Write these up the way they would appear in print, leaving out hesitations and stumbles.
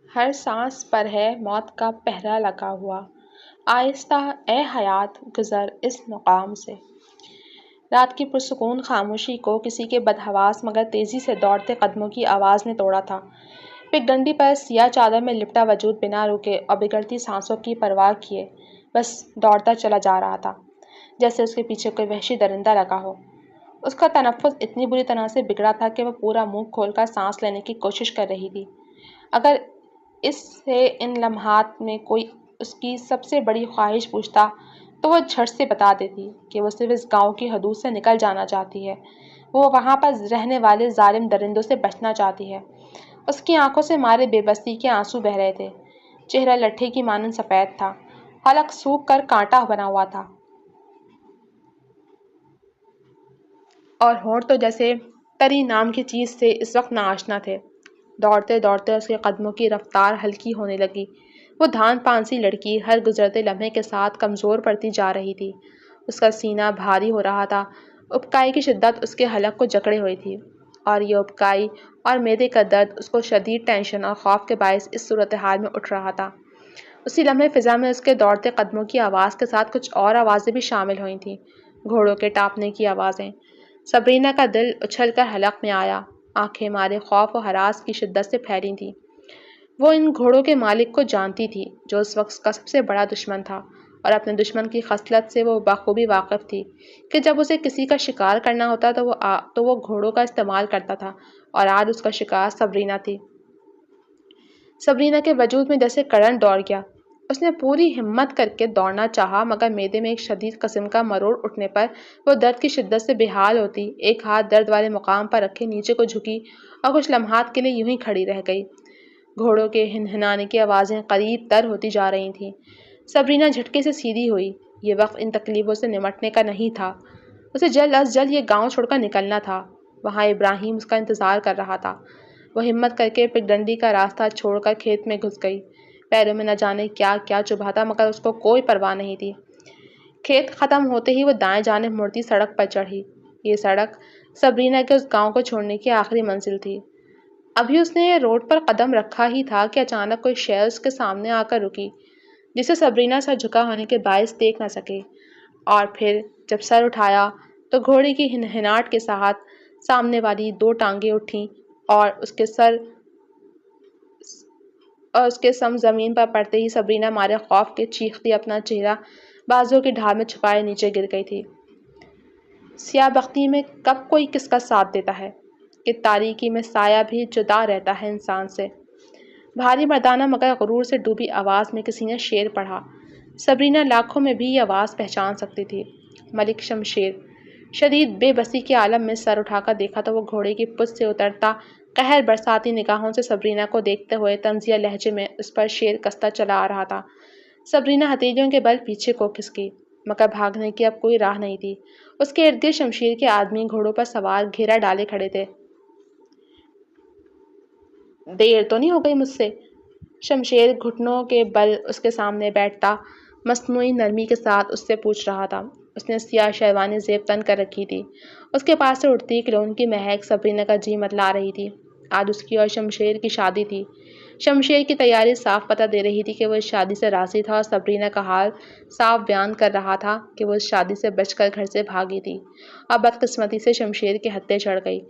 ہر سانس پر ہے موت کا پہرا لگا ہوا، آہستہ اے حیات گزر اس مقام سے۔ رات کی پرسکون خاموشی کو کسی کے بدحواس مگر تیزی سے دوڑتے قدموں کی آواز نے توڑا تھا۔ پگ ڈنڈی پر سیاہ چادر میں لپٹا وجود بنا رکے اور بگڑتی سانسوں کی پرواہ کیے بس دوڑتا چلا جا رہا تھا، جیسے اس کے پیچھے کوئی وحشی درندہ لگا ہو۔ اس کا تنفس اتنی بری طرح سے بگڑا تھا کہ وہ پورا منہ کھول کر سانس لینے کی کوشش کر رہی تھی۔ اگر اس سے ان لمحات میں کوئی اس کی سب سے بڑی خواہش پوچھتا تو وہ جھٹ سے بتا دیتی کہ وہ صرف اس گاؤں کی حدود سے نکل جانا چاہتی ہے، وہ وہاں پر رہنے والے ظالم درندوں سے بچنا چاہتی ہے۔ اس کی آنکھوں سے مارے بے بسی کے آنسو بہہ رہے تھے، چہرہ لٹھے کی مانند سفید تھا، حلق سوکھ کر کانٹا بنا ہوا تھا اور ہونٹ تو جیسے تری نام کی چیز سے اس وقت ناآشنا تھے۔ دوڑتے دوڑتے اس کے قدموں کی رفتار ہلکی ہونے لگی، وہ دھان پانسی لڑکی ہر گزرتے لمحے کے ساتھ کمزور پڑتی جا رہی تھی، اس کا سینہ بھاری ہو رہا تھا، ابکائی کی شدت اس کے حلق کو جکڑے ہوئی تھی، اور یہ ابکائی اور معدے کا درد اس کو شدید ٹینشن اور خوف کے باعث اس صورتحال میں اٹھ رہا تھا۔ اسی لمحے فضا میں اس کے دوڑتے قدموں کی آواز کے ساتھ کچھ اور آوازیں بھی شامل ہوئی تھیں، گھوڑوں کے ٹاپنے کی آوازیں۔ صبرینا کا دل اچھل کر حلق میں آیا، آنکھیں مارے خوف و ہراس کی شدت سے پھیلی تھیں۔ وہ ان گھوڑوں کے مالک کو جانتی تھی جو اس وقت کا سب سے بڑا دشمن تھا، اور اپنے دشمن کی خصلت سے وہ بخوبی واقف تھی کہ جب اسے کسی کا شکار کرنا ہوتا تو وہ گھوڑوں کا استعمال کرتا تھا، اور آج اس کا شکار صبرینا تھی۔ صبرینا کے وجود میں جیسے کرنٹ دوڑ گیا، اس نے پوری ہمت کر کے دوڑنا چاہا مگر معدے میں ایک شدید قسم کا مروڑ اٹھنے پر وہ درد کی شدت سے بے حال ہوتی، ایک ہاتھ درد والے مقام پر رکھے نیچے کو جھکی اور کچھ لمحات کے لیے یوں ہی کھڑی رہ گئی۔ گھوڑوں کے ہنہنانے کی آوازیں قریب تر ہوتی جا رہی تھیں۔ صبرینا جھٹکے سے سیدھی ہوئی، یہ وقت ان تکلیفوں سے نمٹنے کا نہیں تھا، اسے جلد از جلد یہ گاؤں چھوڑ کر نکلنا تھا۔ وہاں ابراہیم اس کا انتظار کر رہا تھا۔ وہ ہمت کر کے پگ ڈنڈی کا راستہ چھوڑ کر کھیت میں گھس گئی، پیروں میں نہ جانے کیا کیا چبھا تھا مگر اس کو کوئی پرواہ نہیں تھی۔ کھیت ختم ہوتے ہی وہ دائیں جانب مڑتی سڑک پر چڑھی، یہ سڑک صبرینا کے اس گاؤں کو چھوڑنے کی آخری منزل تھی۔ ابھی اس نے روڈ پر قدم رکھا ہی تھا کہ اچانک کوئی شے اس کے سامنے آ کر رکی، جسے صبرینا سر جھکا ہونے کے باعث دیکھ نہ سکی، اور پھر جب سر اٹھایا تو گھوڑے کی ہنہناہٹ کے ساتھ سامنے والی دو ٹانگیں اٹھیں اور اس کے سم زمین پر پڑتے ہی صبرینا مارے خوف کے چیختی اپنا چہرہ بازوؤں کی ڈھال میں چھپائے نیچے گر گئی تھی۔ سیاہ بختی میں کب کوئی کس کا ساتھ دیتا ہے کہ تاریکی میں سایہ بھی جدا رہتا ہے انسان سے۔ بھاری مردانہ مگر غرور سے ڈوبی آواز میں کسی نے شعر پڑھا، صبرینا لاکھوں میں بھی یہ آواز پہچان سکتی تھی۔ ملک شمشیر شدید بے بسی کے عالم میں سر اٹھا کر دیکھا تو وہ گھوڑے کی پشت سے اترتا قہر برساتی نگاہوں سے صبرینا کو دیکھتے ہوئے طنزیہ لہجے میں اس پر شعر کستا چلا آ رہا تھا۔ صبرینا ہتھیلیوں کے بل پیچھے کو کھسکی مگر بھاگنے کی اب کوئی راہ نہیں تھی۔ اس کے ارد گرد شمشیر کے آدمی گھوڑوں پر سوار گھیرا ڈالے کھڑے تھے۔ دیر تو نہیں ہو گئی مجھ سے؟ شمشیر گھٹنوں کے بل اس کے سامنے بیٹھتا مصنوعی نرمی کے ساتھ اس سے پوچھ رہا تھا۔ اس نے سیاہ شیروانی زیب تن کر رکھی تھی، اس کے پاس سے اڑتی کلون کی مہک صبرینا کا جی متلا رہی تھی۔ آج اس کی اور شمشیر کی شادی تھی۔ شمشیر کی تیاری صاف پتہ دے رہی تھی کہ وہ اس شادی سے راضی تھا، اور صبرینا کا حال صاف بیان کر رہا تھا کہ وہ اس شادی سے بچ کر گھر سے بھاگی تھی اور بدقسمتی سے شمشیر کے ہتھے چڑھ گئی۔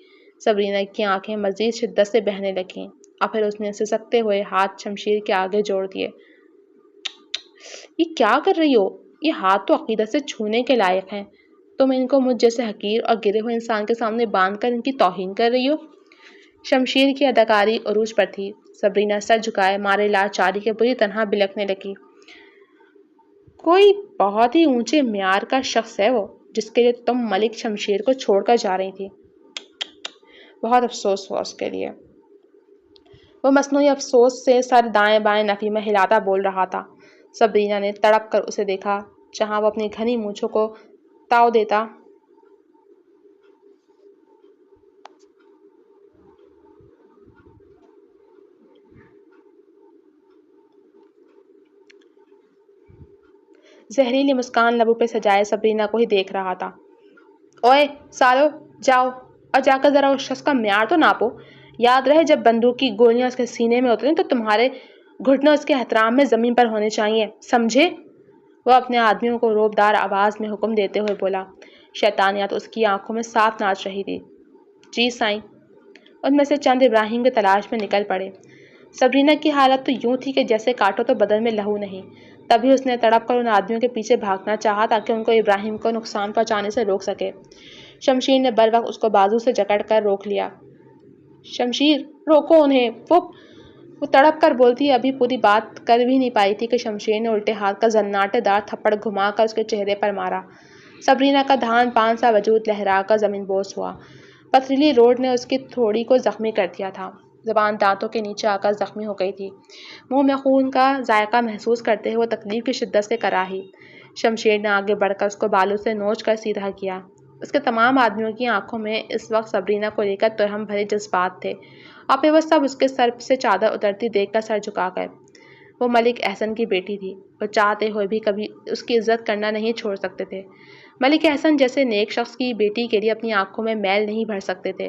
صبرینا کی آنکھیں مزید شدت سے بہنے لگیں اور پھر اس نے سسکتے ہوئے ہاتھ شمشیر کے آگے جوڑ دیے۔ یہ کیا کر رہی ہو؟ یہ ہاتھ تو عقیدت سے چھونے کے لائق ہیں، تم ان کو مجھ جیسے حقیر اور گرے ہوئے انسان کے سامنے باندھ کر ان کی توہین کر رہی ہو۔ شمشیر کی اداکاری عروج پر تھی۔ صبرینا سر جھکائے مارے لاچاری کے بری طرح بلکنے لگی۔ کوئی بہت ہی اونچے معیار کا شخص ہے وہ جس کے لیے تم ملک شمشیر کو چھوڑ کر جا رہی تھی۔ بہت افسوس ہوا اس کے لیے۔ وہ مصنوعی افسوس سے سر دائیں بائیں نفی میں ہلاتا بول رہا تھا۔ صبرینا نے تڑپ کر اسے دیکھا، جہاں وہ اپنی گھنی مونچھوں کو تاؤ دیتا زہریلی مسکان لبوں پہ سجائے صبرینا کو ہی دیکھ رہا تھا۔ اوئے سالو، جاؤ اور جا کر ذرا اس شخص کا معیار تو ناپو، یاد رہے جب بندوق کی گولیاں اس کے سینے میں اتریں تو تمہارے گھٹنے اس کے احترام میں زمین پر ہونے چاہیے، سمجھے؟ وہ اپنے آدمیوں کو روبدار آواز میں حکم دیتے ہوئے بولا۔ شیطانیت اس کی آنکھوں میں صاف ناچ رہی تھی۔ جی سائیں۔ ان میں سے چند ابراہیم کی تلاش میں نکل پڑے۔ سبرینا کی حالت تو یوں تھی کہ جیسے کاٹو تو بدن میں لہو نہیں۔ تبھی اس نے تڑپ کر ان آدمیوں کے پیچھے بھاگنا چاہا تاکہ ان کو ابراہیم کو نقصان پہنچانے سے روک سکے۔ شمشیر نے بروقت اس کو بازو سے جکڑ کر روک لیا۔ شمشیر، روکو انہیں، وہ تڑپ کر بولتی ابھی پوری بات کر بھی نہیں پائی تھی کہ شمشیر نے الٹے ہاتھ کا زناٹے دار تھپڑ گھما کر اس کے چہرے پر مارا۔ سبرینا کا دھان پان سا وجود لہرا کر زمین بوس ہوا۔ پتھریلی روڈ نے اس کی تھوڑی کو زخمی کر دیا تھا۔ زبان دانتوں کے نیچے آ کر زخمی ہو گئی تھی۔ منہ میں خون کا ذائقہ محسوس کرتے ہوئے تکلیف کی شدت سے کراہی۔ شمشیر نے آگے بڑھ کر اس کو بالوں سے نوچ کر سیدھا کیا۔ اس کے تمام آدمیوں کی آنکھوں میں اس وقت سبرینا کو لے کر ترہم بھرے جذبات تھے، اور پھر وہ سب اس کے سر سے چادر اترتی دیکھ کر سر جھکا گئے۔ وہ ملک احسن کی بیٹی تھی۔ وہ چاہتے ہوئے بھی کبھی اس کی عزت کرنا نہیں چھوڑ سکتے تھے۔ ملک احسن جیسے نیک شخص کی بیٹی کے لیے اپنی آنکھوں میں میل نہیں بھر سکتے تھے،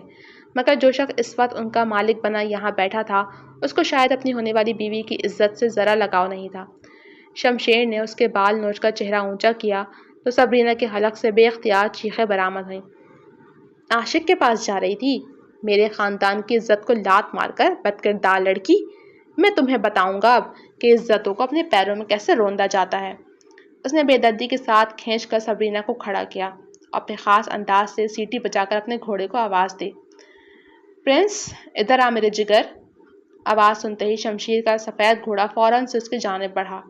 مگر جو شخص اس وقت ان کا مالک بنا یہاں بیٹھا تھا اس کو شاید اپنی ہونے والی بیوی کی عزت سے ذرا لگاؤ نہیں تھا۔ شمشیر نے اس کے بال نوچ کر چہرہ اونچا کیا تو سبرینا کے حلق سے بے اختیار چیخیں برآمد ہوئیں۔ عاشق کے پاس جا رہی تھی؟ میرے خاندان کی عزت کو لات مار کر، بد کردار لڑکی! میں تمہیں بتاؤں گا اب کہ عزتوں کو اپنے پیروں میں کیسے روندا جاتا ہے۔ اس نے بے دردی کے ساتھ کھینچ کر سبرینا کو کھڑا کیا اور اپنے خاص انداز سے سیٹی بجا کر اپنے گھوڑے کو آواز دی۔ پرنس، ادھر آ میرے جگر! آواز سنتے ہی شمشیر کا سفید گھوڑا فوراً سے اس کی جانب بڑھا۔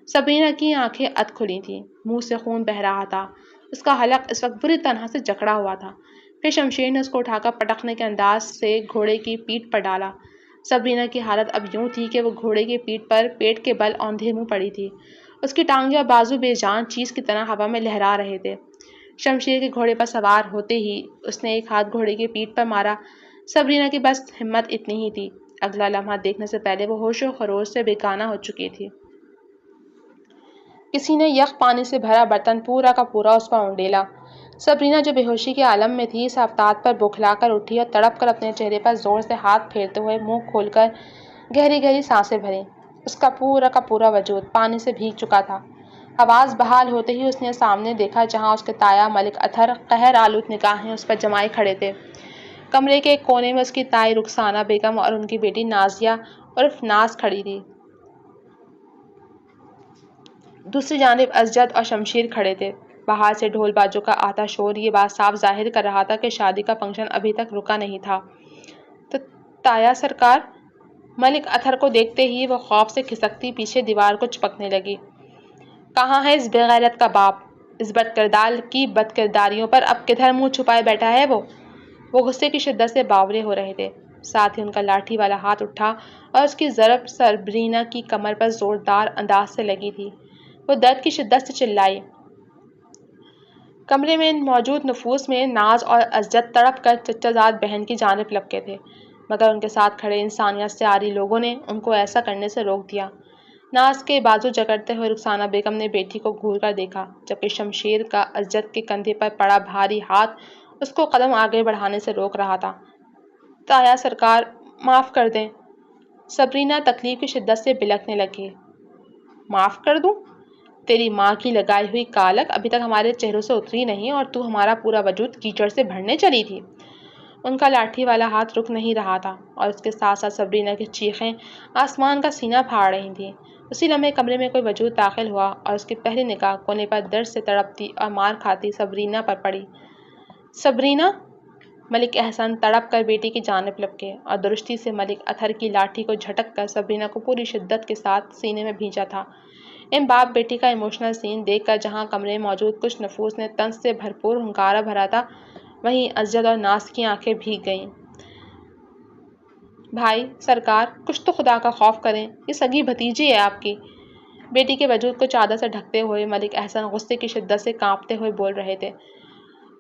سبرینا کی آنکھیں اد کھلی تھیں، منہ سے خون بہہ رہا تھا، اس کا حلق اس وقت بری طرح سے جکڑا ہوا تھا۔ پھر شمشیر نے اس کو اٹھا کر پٹخنے کے انداز سے گھوڑے کی پیٹھ پر ڈالا۔ سبرینا کی حالت اب یوں تھی کہ وہ گھوڑے کی پیٹھ پر پیٹ کے بل اوندھے منہ پڑی تھی۔ اس کی ٹانگیں اور بازو بے جان چیز کی طرح ہوا میں لہرا رہے تھے۔ شمشیر کے گھوڑے پر سوار ہوتے ہی اس نے ایک ہاتھ گھوڑے کی پیٹھ پر مارا۔ سبرینا کی بس ہمت اتنی ہی تھی۔ اگلا لمحہ دیکھنے سے پہلے وہ ہوش و خروش سے بیگانہ ہو چکی تھی۔ کسی نے یخ پانی سے بھرا برتن پورا کا پورا اس پر اونڈیلا۔ سبرینا جو بے ہوشی کے عالم میں تھی، اس آفتاب پر بوکھلا کر اٹھی اور تڑپ کر اپنے چہرے پر زور سے ہاتھ پھیرتے ہوئے منہ کھول کر گہری گہری سانسیں بھریں۔ اس کا پورا وجود پانی سے بھیگ چکا تھا۔ آواز بحال ہوتے ہی اس نے سامنے دیکھا جہاں اس کے تایا ملک اطہر قہر آلود نگاہیں اس پر جمائے کھڑے تھے۔ کمرے کے ایک کونے میں اس کی تائی رخسانہ بیگم اور ان کی بیٹی نازیہ عرف ناز کھڑی تھی۔ دوسری جانب ازجد اور شمشیر کھڑے تھے۔ باہر سے ڈھول باجوں کا آتا شور یہ بات صاف ظاہر کر رہا تھا کہ شادی کا فنکشن ابھی تک رکا نہیں تھا۔ تو تایا سرکار! ملک اطہر کو دیکھتے ہی وہ خوف سے کھسکتی پیچھے دیوار کو چپکنے لگی۔ کہاں ہے اس بے غیرت کا باپ؟ اس بد کردار کی بد کرداریوں پر اب کدھر منہ چھپائے بیٹھا ہے وہ؟ وہ غصے کی شدت سے باولے ہو رہے تھے۔ ساتھ ہی ان کا لاٹھی والا ہاتھ اٹھا اور اس کی ضرب سبرینا کی کمر پر زوردار انداز سے لگی تھی۔ وہ درد کی شدت سے چلائی۔ کمرے میں موجود نفوس میں ناز اور ازجد تڑپ کر چچا زاد بہن کی جانب لپکے تھے، مگر ان کے ساتھ کھڑے انسانیت سے عاری لوگوں نے ان کو ایسا کرنے سے روک دیا۔ ناز کے بازو جکڑتے ہوئے رخسانہ بیگم نے بیٹی کو گھور کر دیکھا، جبکہ شمشیر کا ازجد کے کندھے پر پڑا بھاری ہاتھ اس کو قدم آگے بڑھانے سے روک رہا تھا۔ تایا سرکار، معاف کر دیں! سبرینا تکلیف کی شدت سے بلکنے لگی۔ معاف کر دوں؟ تیری ماں کی لگائی ہوئی کالک ابھی تک ہمارے چہروں سے اتری نہیں اور تو ہمارا پورا وجود کیچڑ سے بھرنے چلی تھی۔ ان کا لاٹھی والا ہاتھ رک نہیں رہا تھا اور اس کے ساتھ ساتھ سبرینا کی چیخیں آسمان کا سینہ پھاڑ رہی تھیں۔ اسی لمحے کمرے میں کوئی وجود داخل ہوا اور اس کی پہلی نگاہ کونے پر درد سے تڑپتی اور مار کھاتی سبرینا پر پڑی۔ سبرینا! ملک احسن تڑپ کر بیٹی کی جانب لپکے اور درستی سے ملک اطہر کی لاٹھی کو جھٹک کر سبرینا کو پوری شدت کے ساتھ سینے میں بھینچا تھا۔ ان باپ بیٹی کا ایموشنل سین دیکھ کر جہاں کمرے میں موجود کچھ نفوس نے طنز سے بھرپور ہنکارا بھرا تھا، وہیں ازجد اور ناز کی آنکھیں بھیگ گئیں۔ بھائی سرکار، کچھ تو خدا کا خوف کریں، یہ سگی بھتیجی ہے آپ کی۔ بیٹی کے وجود کو چادر سے ڈھکتے ہوئے ملک احسن غصے کی شدت سے کانپتے ہوئے بول رہے تھے۔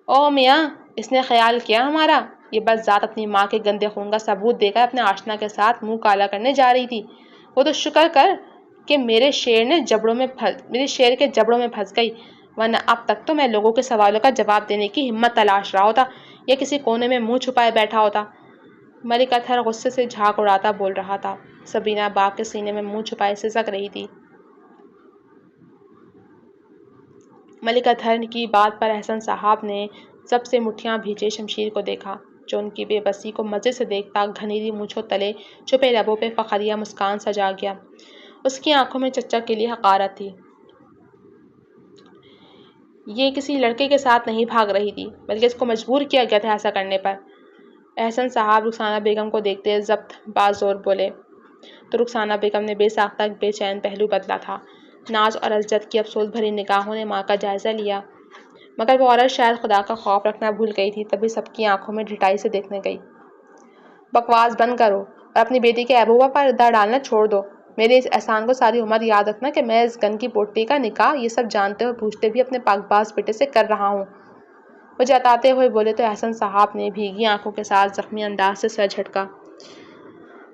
او میاں، اس نے خیال کیا ہمارا؟ یہ بد ذات اپنی ماں کے گندے خون کا ثبوت دے کر اپنے آشنا کے ساتھ منہ کالا کرنے جا رہی تھی۔ وہ تو شکر کر کہ میرے شیر کے جبڑوں میں پھنس گئی، ورنہ اب تک تو میں لوگوں کے سوالوں کا جواب دینے کی ہمت تلاش رہا ہوتا یا کسی کونے میں منہ چھپائے بیٹھا ہوتا۔ ملک اطہر غصے سے جھاگ اڑاتا بول رہا تھا۔ سبرینا باپ کے سینے میں منہ چھپائے سسک رہی تھی۔ ملک اطہر کی بات پر احسن صاحب نے ضبط سے مٹھیاں بھیجے شمشیر کو دیکھا، جو ان کی بے بسی کو مزے سے دیکھتا گھنیری مونچھوں تلے چھپے لبوں پہ فخریہ مسکان سجا گیا۔ اس کی آنکھوں میں چچا کے لیے حقارت تھی۔ یہ کسی لڑکے کے ساتھ نہیں بھاگ رہی تھی، بلکہ اس کو مجبور کیا گیا تھا ایسا کرنے پر۔ احسن صاحب رخسانہ بیگم کو دیکھتے ضبط بازور بولے تو رخسانہ بیگم نے بے ساختہ بے چین پہلو بدلا تھا۔ ناز اور الجھت کی افسوس بھری نگاہوں نے ماں کا جائزہ لیا، مگر وہ عورت شاید خدا کا خوف رکھنا بھول گئی تھی، تبھی سب کی آنکھوں میں ڈھٹائی سے دیکھنے گئی۔ بکواس بند کرو اور اپنی بیٹی کے عیبوبہ پر در ڈالنا چھوڑ دو۔ میرے اس احسان کو ساری عمر یاد رکھنا کہ میں اس گن کی پوٹی کا نکاح یہ سب جانتے اور پوچھتے بھی اپنے پاک باز بیٹے سے کر رہا ہوں۔ وہ جتاتے ہوئے بولے تو احسن صاحب نے بھیگی آنکھوں کے ساتھ زخمی انداز سے سر جھٹکا۔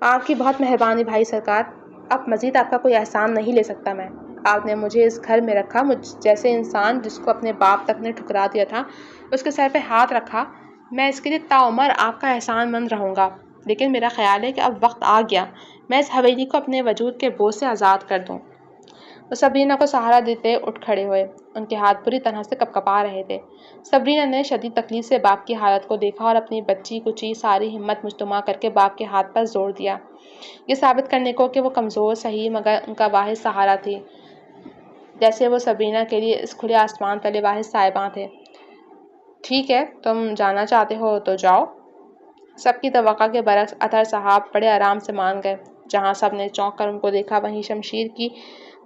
آپ کی بہت مہربانی بھائی سرکار، اب مزید آپ کا کوئی احسان نہیں لے سکتا میں۔ آپ نے مجھے اس گھر میں رکھا، مجھ جیسے انسان جس کو اپنے باپ تک نے ٹھکرا دیا تھا اس کے سر پہ ہاتھ رکھا، میں اس کے لیے تاعمر آپ کا احسان مند رہوں گا۔ لیکن میرا خیال ہے کہ اب وقت آ گیا میں اس حویلی کو اپنے وجود کے بوجھ سے آزاد کر دوں۔ وہ سبرینا کو سہارا دیتے اٹھ کھڑے ہوئے، ان کے ہاتھ بری طرح سے کپکپا رہے تھے۔ سبرینا نے شدید تکلیف سے باپ کی حالت کو دیکھا اور اپنی بچی کچی ساری ہمت مجتمع کر کے باپ کے ہاتھ پر زور دیا، یہ ثابت کرنے کو کہ وہ کمزور سہی مگر ان کا واحد سہارا تھی، جیسے وہ سبرینا کے لیے اس کھلے آسمان تلے واحد سائباں تھے۔ ٹھیک ہے، تم جانا چاہتے ہو تو جاؤ۔ سب کی توقع کے برعکس اطہر صاحب بڑے آرام سے مان گئے۔ جہاں سب نے چونک کر ان کو دیکھا، وہیں شمشیر کی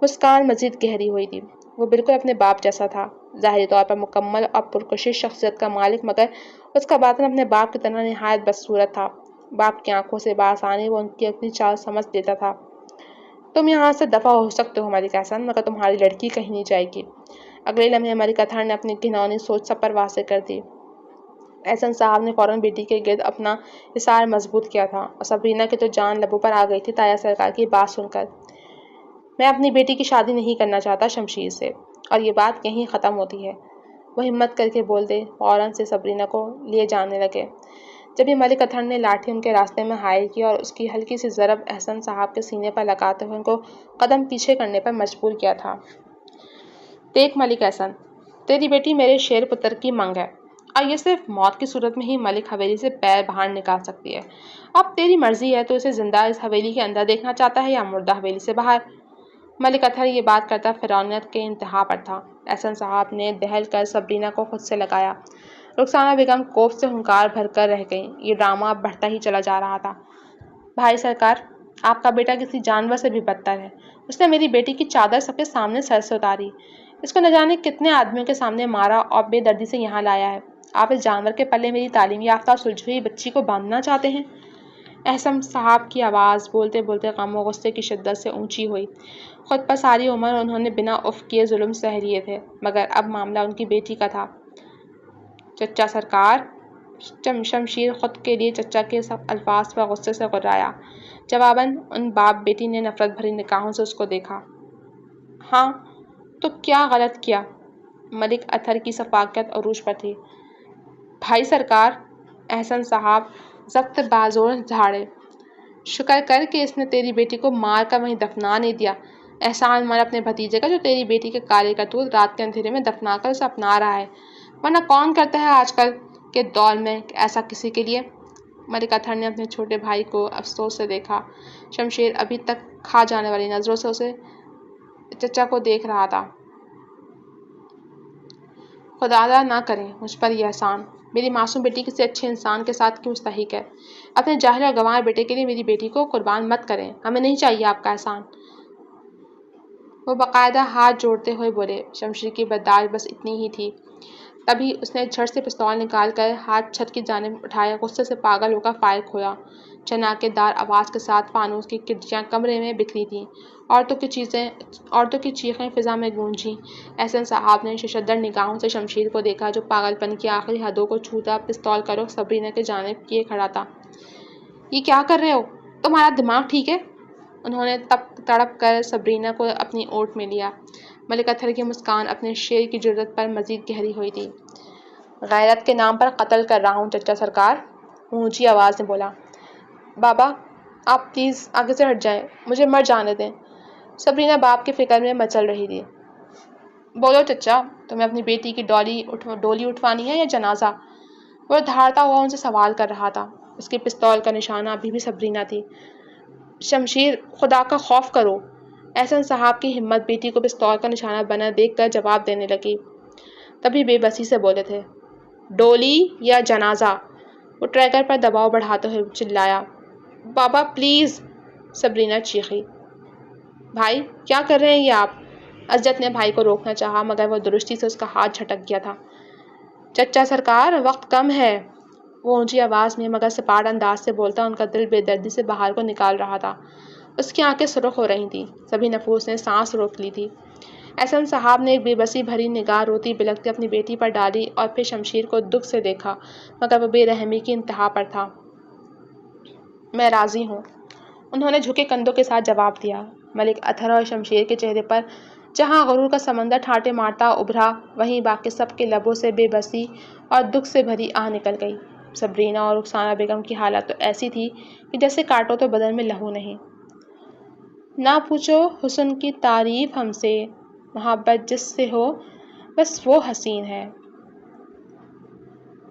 مسکان مزید گہری ہوئی تھی۔ وہ بالکل اپنے باپ جیسا تھا، ظاہری طور پر مکمل اور پرکشش شخصیت کا مالک، مگر اس کا باطن اپنے باپ کی طرح نہایت بدصورت تھا۔ باپ کی آنکھوں سے بآسانی وہ ان کی اگلی چال سمجھ لیتا تھا۔ تم یہاں سے دفع ہو سکتے ہو ملک احسن، مگر تمہاری لڑکی کہیں نہیں جائے گی۔ اگلے لمحے ملک اطہر نے اپنی گھناؤنی سوچ سب پر واضح کر دی۔ احسن صاحب نے فوراً بیٹی کے گرد اپنا حصار مضبوط کیا تھا، اور سبرینا کی تو جان لبوں پر آ گئی تھی تایا سرکار کی بات سن کر۔ میں اپنی بیٹی کی شادی نہیں کرنا چاہتا شمشیر سے، اور یہ بات یہیں ختم ہوتی ہے۔ وہ ہمت کر کے بول دے، فوراً سے سبرینا کو لیے جانے لگے۔ جب یہ ملک اطہر نے لاٹھی ان کے راستے میں حائل کی اور اس کی ہلکی سی ضرب احسن صاحب کے سینے پر لگاتے ہوئے ان کو قدم پیچھے کرنے پر مجبور کیا تھا۔ دیکھ ملک احسن، تیری بیٹی میرے شیر پتر کی منگ ہے، اور یہ صرف موت کی صورت میں ہی ملک حویلی سے پیر باہر نکال سکتی ہے۔ اب تیری مرضی ہے، تو اسے زندہ اس حویلی کے اندر دیکھنا چاہتا ہے یا مردہ حویلی سے باہر۔ ملک اطہر یہ بات کرتا فرعونیت کے انتہا پر تھا۔ احسن صاحب نے دہل کر سبرینا کو خود سے لگایا۔ رخسانہ بیگم کوف سے ہنکار بھر کر رہ گئیں۔ یہ ڈرامہ اب بڑھتا ہی چلا جا رہا تھا۔ بھائی سرکار، آپ کا بیٹا کسی جانور سے بھی بدتر ہے۔ اس نے میری بیٹی کی چادر سب کے سامنے سر سے اتاری، اس کو نہ جانے کتنے آدمیوں کے سامنے مارا اور بے دردی سے یہاں لایا ہے۔ آپ اس جانور کے پلے میری تعلیم یافتہ اور سلجھی ہوئی بچی کو باندھنا چاہتے ہیں؟ احسن صاحب کی آواز بولتے بولتے غم و غصے کی شدت سے اونچی ہوئی۔ خود پر ساری عمر انہوں نے بنا اف کیے ظلم سہ لیے تھے، مگر اب معاملہ ان کی بیٹی کا تھا۔ چچا سرکار، شمشیر خود کے لیے چچا کے سب الفاظ پر غصے سے غرایا۔ جواباً ان باپ بیٹی نے نفرت بھری نگاہوں سے اس کو دیکھا۔ ہاں تو کیا غلط کیا؟ ملک اطہر کی سفاکت عروج پر تھی۔ بھائی سرکار، احسن صاحب ضبط بازور دھاڑے، شکر کر کہ اس نے تیری بیٹی کو مار کر وہیں دفنا نہیں دیا۔ احسان مان اپنے بھتیجے کا جو تیری بیٹی کے کالے کرتوت رات کے اندھیرے میں دفنا کر اسے اپنا رہا ہے، ورنہ کون کرتا ہے آج کل کے دور میں ایسا کسی کے لیے؟ ملک اطہر نے اپنے چھوٹے بھائی کو افسوس سے دیکھا۔ شمشیر ابھی تک کھا جانے والی نظروں سے اسے چچا کو دیکھ رہا تھا۔ خدادا نہ کرے مجھ پر یہ احسان، میری معصوم بیٹی کسی اچھے انسان کے ساتھ کیوں مستحق ہے؟ اپنے جاہل اور گنوار بیٹے کے لیے میری بیٹی کو قربان مت کریں، ہمیں نہیں چاہیے آپ کا احسان۔ وہ باقاعدہ ہاتھ جوڑتے ہوئے بولے۔ شمشیر کی برداشت بس اتنی ہی تھی۔ تبھی اس نے جھٹ سے پستول نکال کر ہاتھ چھت کی جانب اٹھائے، غصے سے پاگل ہو کر فائر کھولا۔ چناکے دار آواز کے ساتھ فانوس کی کٹیاں کمرے میں بکھری تھیں، عورتوں کی چیخیں فضا میں گونجیں۔ احسن صاحب نے ششدر نگاہوں سے شمشیر کو دیکھا، جو پاگل پن کی آخری حدوں کو چھوتا پستول کا رخ سبرینا کی جانب کیے کھڑا تھا۔ یہ کیا کر رہے ہو؟ تمہارا دماغ ٹھیک ہے؟ انہوں نے تڑپ کر سبرینا کو اپنی اوٹ میں لیا۔ ملک اطہر کی مسکان اپنے شیر کی جرأت پر مزید گہری ہوئی تھی۔ غیرت کے نام پر قتل کر رہا ہوں چچا سرکار، اونچی آواز میں بولا۔ بابا آپ پلیز آگے سے ہٹ جائیں، مجھے مر جانے دیں۔ سبرینا باپ کی فکر میں مچل رہی تھی۔ بولو چچا، تمہیں اپنی بیٹی کی ڈولی اٹھوانی ہے یا جنازہ؟ وہ دھاڑتا ہوا ان سے سوال کر رہا تھا۔ اس کے پستول کا نشانہ ابھی بھی سبرینا تھی۔ شمشیر، خدا کا خوف کرو۔ احسن صاحب کی ہمت بیٹی کو پستول کا نشانہ بنا دیکھ کر جواب دینے لگی۔ تبھی بے بسی سے بولے تھے، ڈولی یا جنازہ؟ وہ ٹریگر پر دباؤ بڑھاتے ہوئے چلایا۔ بابا پلیز، سبرینا چیخی۔ بھائی کیا کر رہے ہیں یہ آپ؟ اسجد نے بھائی کو روکنا چاہا مگر وہ درستی سے اس کا ہاتھ جھٹک گیا تھا۔ چچا سرکار، وقت کم ہے۔ وہ اونچی آواز میں مگر سپاٹ انداز سے بولتا ان کا دل بے دردی سے باہر کو نکال رہا تھا۔ اس کی آنکھیں سرخ ہو رہی تھیں۔ سبھی نفوس نے سانس روک لی تھی۔ احسن صاحب نے ایک بے بسی بھری نگاہ روتی بلکتی اپنی بیٹی پر ڈالی اور پھر شمشیر کو دکھ سے دیکھا مگر وہ بے رحمی کی انتہا پر تھا۔ میں راضی ہوں، انہوں نے جھکے کندھوں کے ساتھ جواب دیا۔ ملک اطہر اور شمشیر کے چہرے پر جہاں غرور کا سمندر ٹھاٹے مارتا ابھرا، وہیں باقی سب کے لبوں سے بے بسی اور دکھ سے بھری آہ نکل گئی۔ سبرینا اور رخسانہ بیگم کی حالت تو ایسی تھی کہ جیسے کاٹو تو بدن میں لہو نہیں۔ نہ پوچھو حسن کی تعریف ہم سے، محبت جس سے ہو بس وہ حسین ہے۔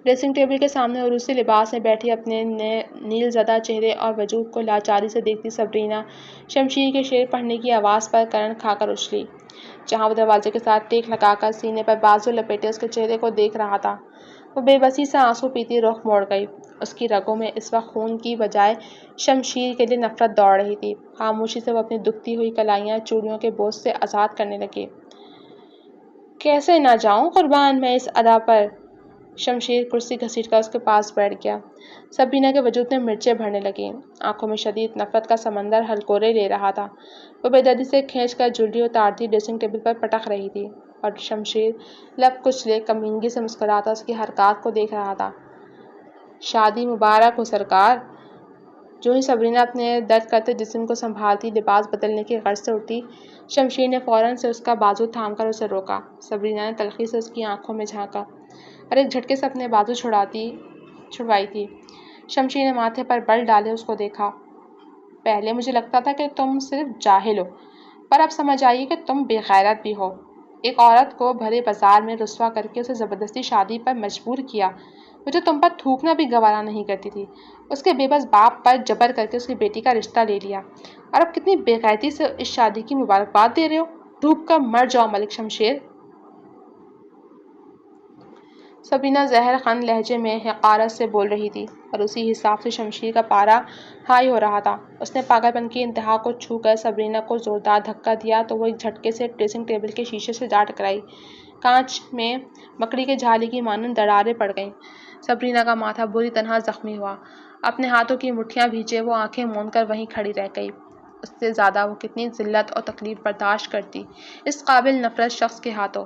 ڈریسنگ ٹیبل کے سامنے عروسی لباس میں بیٹھی اپنے نیل زدہ چہرے اور وجود کو لاچاری سے دیکھتی سبرینا شمشیر کے شعر پڑھنے کی آواز پر کرن کھا کر اچھلی۔ جہاں وہ دروازے کے ساتھ ٹیک لگا کر سینے پر بازو لپیٹے اس کے چہرے کو دیکھ رہا تھا، وہ بے بسی سے آنسو پیتی رخ موڑ گئی۔ اس کی رگوں میں اس وقت خون کی بجائے شمشیر کے لیے نفرت دوڑ رہی تھی۔ خاموشی سے وہ اپنی دکھتی ہوئی کلائیاں چوڑیوں کے بوجھ سے آزاد کرنے لگی۔ کیسے نہ جاؤں قربان میں اس ادا پر؟ شمشیر کرسی گھسیٹ کر اس کے پاس بیٹھ گیا۔ سبرینا کے وجود میں مرچیں بھرنے لگیں۔ آنکھوں میں شدید نفرت کا سمندر ہلکورے لے رہا تھا۔ وہ بے دردی سے کھینچ کر جویلری اتارتی ڈریسنگ ٹیبل پر پٹک رہی تھی اور شمشیر لب کچلے کمینگی سے مسکراتا اس کی حرکات کو دیکھ رہا تھا۔ شادی مبارک ہو سرکار۔ جو ہی سبرینا اپنے درد کرتے جسم کو سنبھالتی لباس بدلنے کی غرض سے اٹھی، شمشیر نے فوراً سے اس کا بازو تھام کر اسے روکا۔ سبرینا نے تلخی سے اس کی آنکھوں میں جھانکا اور ایک جھٹکے سے اپنے بازو چھڑوائی تھی۔ شمشیر نے ماتھے پر بل ڈالے اس کو دیکھا۔ پہلے مجھے لگتا تھا کہ تم صرف جاہل ہو، پر اب سمجھ آئی کہ تم بے غیرت بھی ہو۔ ایک عورت کو بھرے بازار میں رسوا کر کے اسے زبردستی شادی پر مجبور کیا۔ وہ جو تم پر تھوکنا بھی گوارا نہیں کرتی تھی، اس کے بے بس باپ پر جبر کر کے اس کی بیٹی کا رشتہ لے لیا، اور اب کتنی بے غیرتی سے اس شادی کی مبارکباد دے رہے ہو۔ ڈوب کر مر جاؤ ملک شمشیر۔ سبرینا زہر خن لہجے میں حقارت سے بول رہی تھی اور اسی حساب سے شمشیر کا پارا ہائی ہو رہا تھا۔ اس نے پاگل پن کی انتہا کو چھو کر سبرینا کو زوردار دھکا دیا تو وہ ایک جھٹکے سے ڈریسنگ ٹیبل کے شیشے سے جا ٹکرائی۔ کانچ میں مکڑی کے جھالی کی مانند دراڑیں پڑ گئیں۔ سبرینا کا ماتھا بری طرح زخمی ہوا۔ اپنے ہاتھوں کی مٹھیاں بھینچے وہ آنکھیں موند کر وہیں کھڑی رہ گئی۔ اس سے زیادہ وہ کتنی ذلت اور تکلیف برداشت کرتی اس قابل نفرت شخص کے ہاتھوں۔